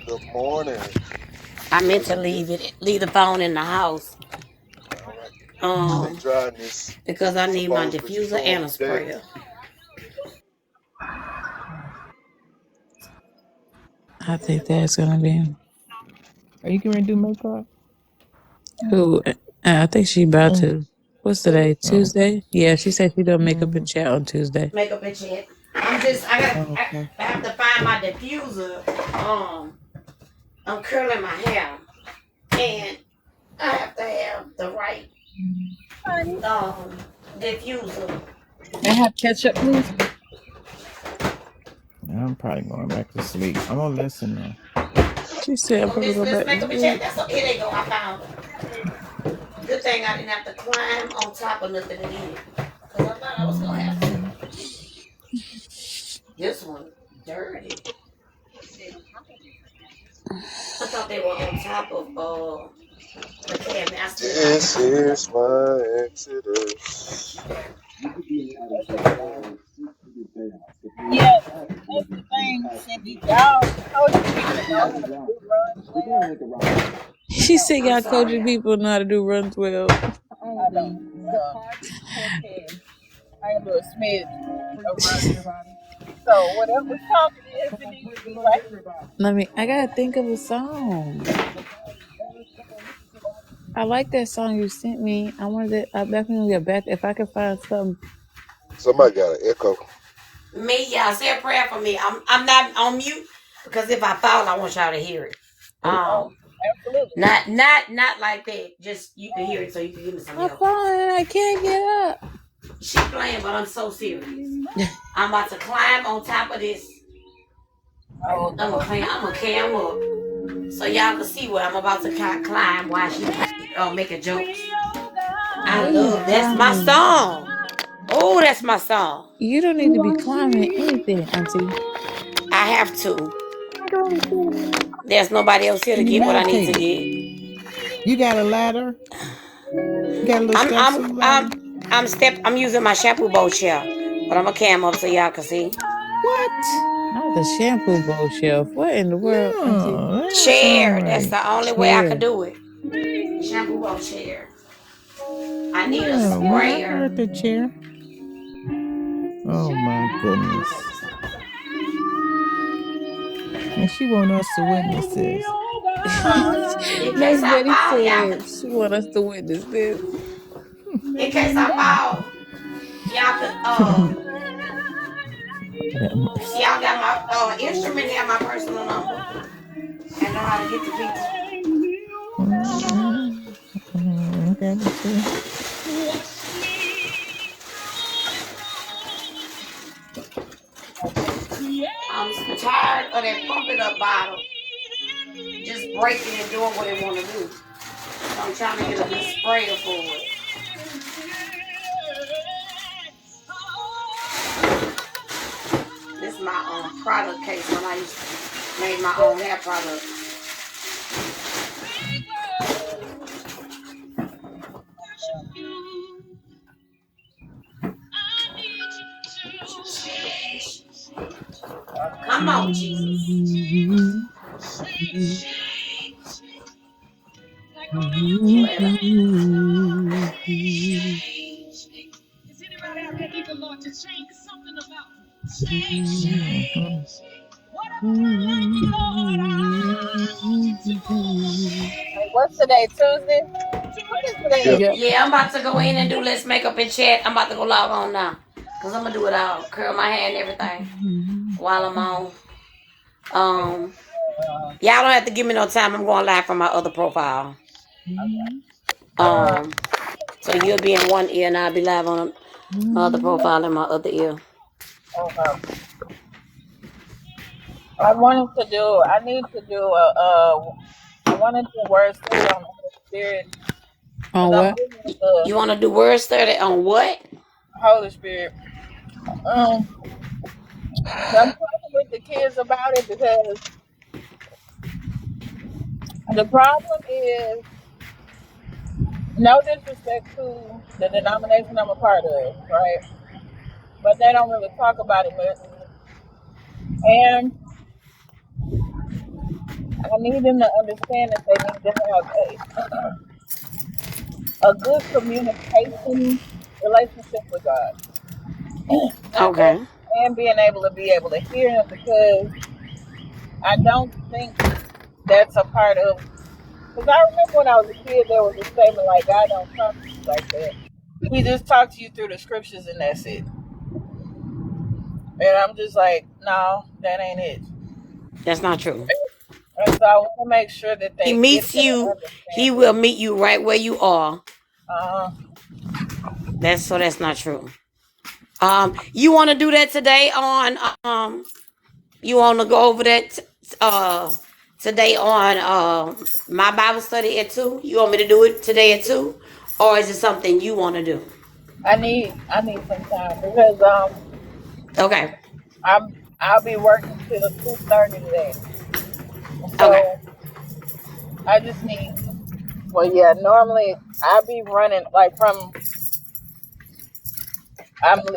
Good morning. I meant How's to it been? leave the phone in the house. All right. Stay Um, dry in this because I need my supposedly diffuser and a stormy day. sprayer. I think that's gonna be Are you going to do makeup? who I think she about Mm. to. What's today? Oh. Tuesday? Yeah, she said she doing makeup Mm-hmm. and chat on Tuesday. Makeup and shit. Oh, okay. I have to find my diffuser. I'm curling my hair, and I have to have the right Honey, um diffuser. may I have ketchup, please? Now I'm probably going back to sleep. I'm gonna listen though. She said I'm Oh, gonna go this back to makeup and chat. sleep. Here they go. I found it. Good thing I didn't have to climb on top of nothing to get it, cause I thought I was gonna have to. Mm-hmm. This one dirty. I thought they were on top of the cabinet. I still got This is my Exodus. Yeah, that's the thing, Cindy. Y'all culture people know how to do runs well. She said I'm y'all sorry, coaching y'all. people know how to do runs well. I don't. I can do a smidge of running. So whatever song it is, it needs to be right. I gotta think of a song. I like that song you sent me. I definitely get back if I can find something. Somebody got an echo. Me, y'all say a prayer for me. I'm not on mute because if I fall, I want y'all to hear it. Oh, absolutely. Not like that. Just you can hear it so you can give me some I'm help. falling. I can't get up. She playing, but I'm so serious. I'm about to climb on top of this. Oh, I'm gonna climb up so y'all can see where I'm about to climb while she making jokes. I love that's my song. Oh, that's my song. You don't need to be climbing anything, Auntie. I have to. There's nobody else here to You get what I need to meditate. get. You got a ladder? You got a little step stool ladder? I'm using my shampoo bowl chair, but I'm gonna cam up so y'all can see. What? Not the shampoo bowl shelf. What in the world, Auntie? No, that don't Chair. sound That's right. the only way I Chair. could do it. Shampoo bowl chair. I need a No, well, I sprayer. heard the chair. Oh my goodness. And she want us to witness this. In case Miss I Betty fall, y'all said she want us to witness this. in case I fall, y'all could Have mercy. y'all got my instrument, have my personal number, and know how to get the people. Okay, but see. I'm tired of that pump it up bottle just breaking and doing what it want to do. So I'm trying to get a good sprayer for it. This is my product case when I used to make my own hair products. Come on, Jesus. Hey, what's today? Tuesday? What is today? Yeah. Yep. Yeah, I'm about to go in and do Let's Make Up and Chat. I'm about to go log on now. Because I'm going to do it all. Curl my hair and everything while I'm on. Y'all don't have to give me no time. I'm going live from my other profile. So you'll be in one ear and I'll be live on my other profile in my other ear. Okay. I need to do I want to do word study on the Holy Spirit. On Because I'm what? dealing with the You want to do word study on what? Holy Spirit. I'm talking with the kids about it because the problem is, no disrespect to the denomination I'm a part of, right? But they don't really talk about it much. And I need them to understand that they need to have a good communication relationship with God. Okay. And being able to hear him, because I don't think that's a part of, because I remember when I was a kid there was a statement like, God don't talk to you like that. He just talks to you through the scriptures and that's it. And I'm just like, no, that ain't it. That's not true. And so I want to make sure that He they get meets that you. He will understanding. meet you right where you are. Uh, That's not true. You want to do that today on you want to go over that today on my Bible study at 2? You want me to do it today at 2, or is it something you want to do? I need some time because Okay. I'll be working till 2:30 today. Okay. So I just need. Well, yeah. Normally I'll be running like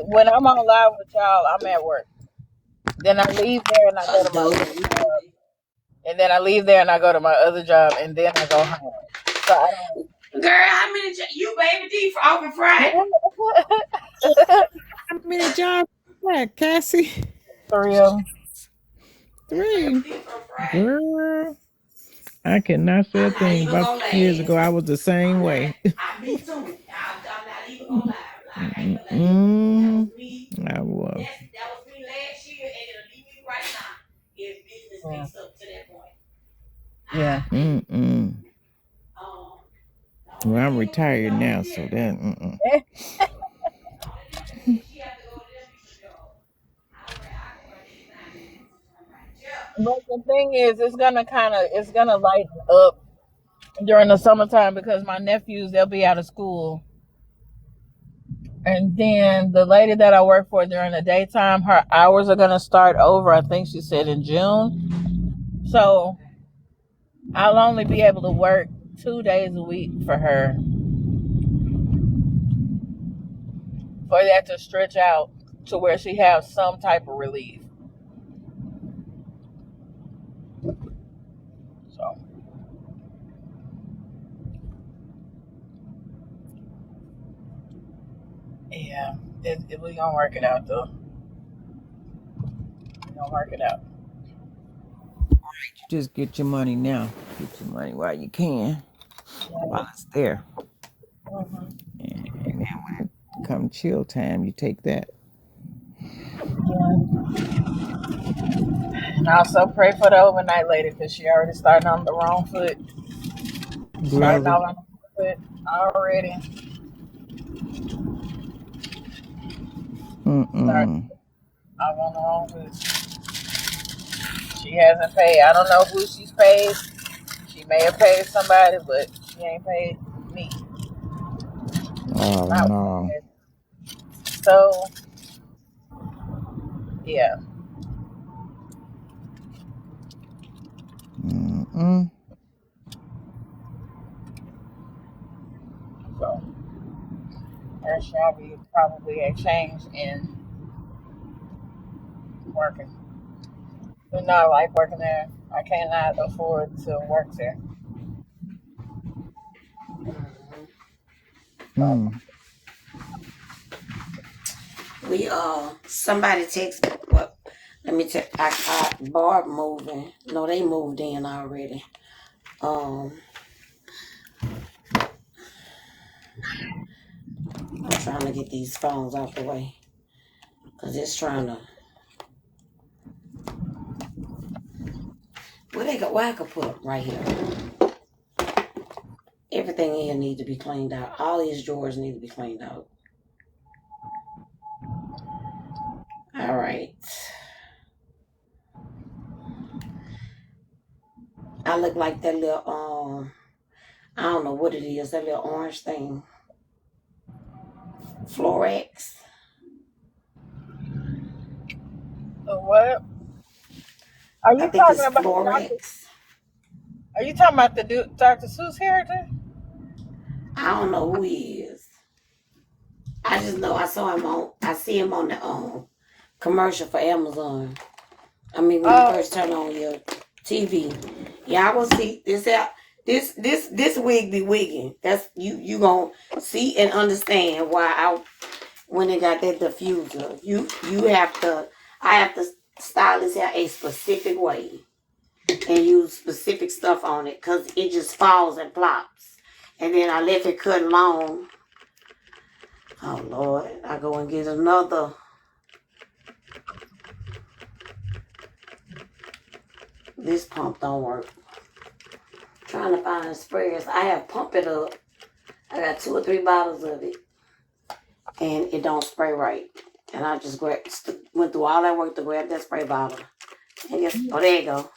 when I'm on live with y'all, I'm at work. Then I leave there and I go to my other job, and then I leave there and I go to my other job, and then I go home. So I Girl, how many you baby D for open Friday? don't. How many jobs is that, Cassie? 3 of them. 3. Girl, I cannot say a thing. About 2 years ago, I was the same way. Me too. I'm not even gonna lie. Like, I ain't gonna lie. I was. That was me last year, and it'll be me right now if business picks up to that point. Yeah. Well, I'm retired now, so that. But the thing is, it's gonna lighten up during the summertime because my nephews, they'll be out of school. And then the lady that I work for during the daytime, her hours are gonna start over, I think she said in June. So I'll only be able to work 2 days a week for her. For that to stretch out to where she has some type of relief. So yeah, we're gonna work it out though. We're gonna work it out. Just get your money now. Get your money while you can, while it's there. And then when it come chill time, you take that. And also pray for the overnight lady because she already starting on the wrong foot. Starting Glory. off on the wrong foot already. Starting off on the wrong foot. She hasn't paid. I don't know who she's paid. She may have paid somebody, but she ain't paid me. Oh no. So yeah. So there shall be probably a change in working. Do not like working there. I cannot afford to work there. We somebody text me. Well, let me tell. I Barb moving. No, they moved in already. I'm trying to get these phones out the way because it's trying to. Where they go? Where I could put them right here. Everything here needs to be cleaned out. All these drawers need to be cleaned out. All right. I look like that little I don't know what it is. That little orange thing. Florex. What? Are you talking about Florex? Are you talking about the Dr. Seuss character? I don't know who he is. I just know I see him on the commercial for Amazon. I mean, when you first turn on your TV, y'all gonna see this out. This wig be wigging. That's you gonna see and understand why when they got that diffuser. I have to style this hair a specific way and use specific stuff on it because it just falls and plops. And then I left it cut long. Oh Lord, I go and get another. This pump don't work. Trying to find the sprayers. I have Pump It Up. I got 2 or 3 bottles of it. And it don't spray right. And I just went through all that work to grab that spray bottle. And there you go.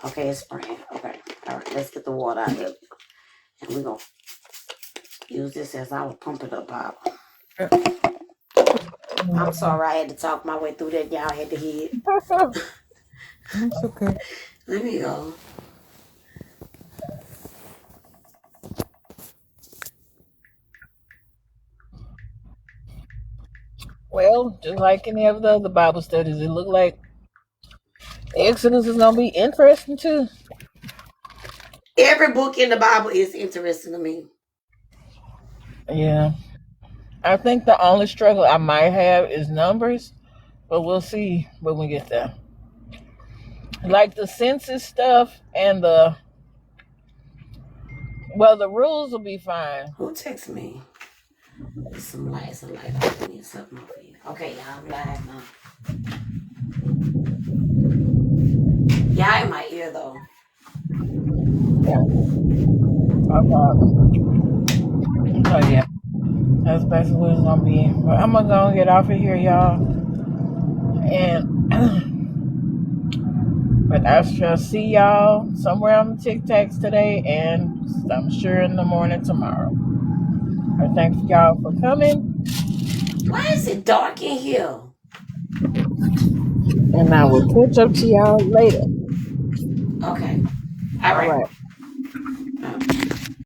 Okay, it's spraying. Okay. All right, let's get the water out of it. And we're going to use this as our Pump It Up bottle. I'm sorry I had to talk my way through that. Y'all had to hear it. It's okay. Let me go. Well, just like any of the other Bible studies, it looked like Exodus is gonna be interesting too. Every book in the Bible is interesting to me. Yeah. I think the only struggle I might have is Numbers but we'll see when we get there. Like the census stuff and the rules will be fine. Who texted me? Some lights, I need something over here. Okay, y'all, I'm live now. Y'all in my ear though. Yeah. Oh yeah. That's basically what it's gonna be. But I'm gonna go and get off of here, y'all. And but I shall see y'all somewhere on the Tic Tacs today, and I'm sure in the morning tomorrow. I thank y'all for coming. Why is it dark in here? And I will catch up to y'all later. Okay. All right. All right.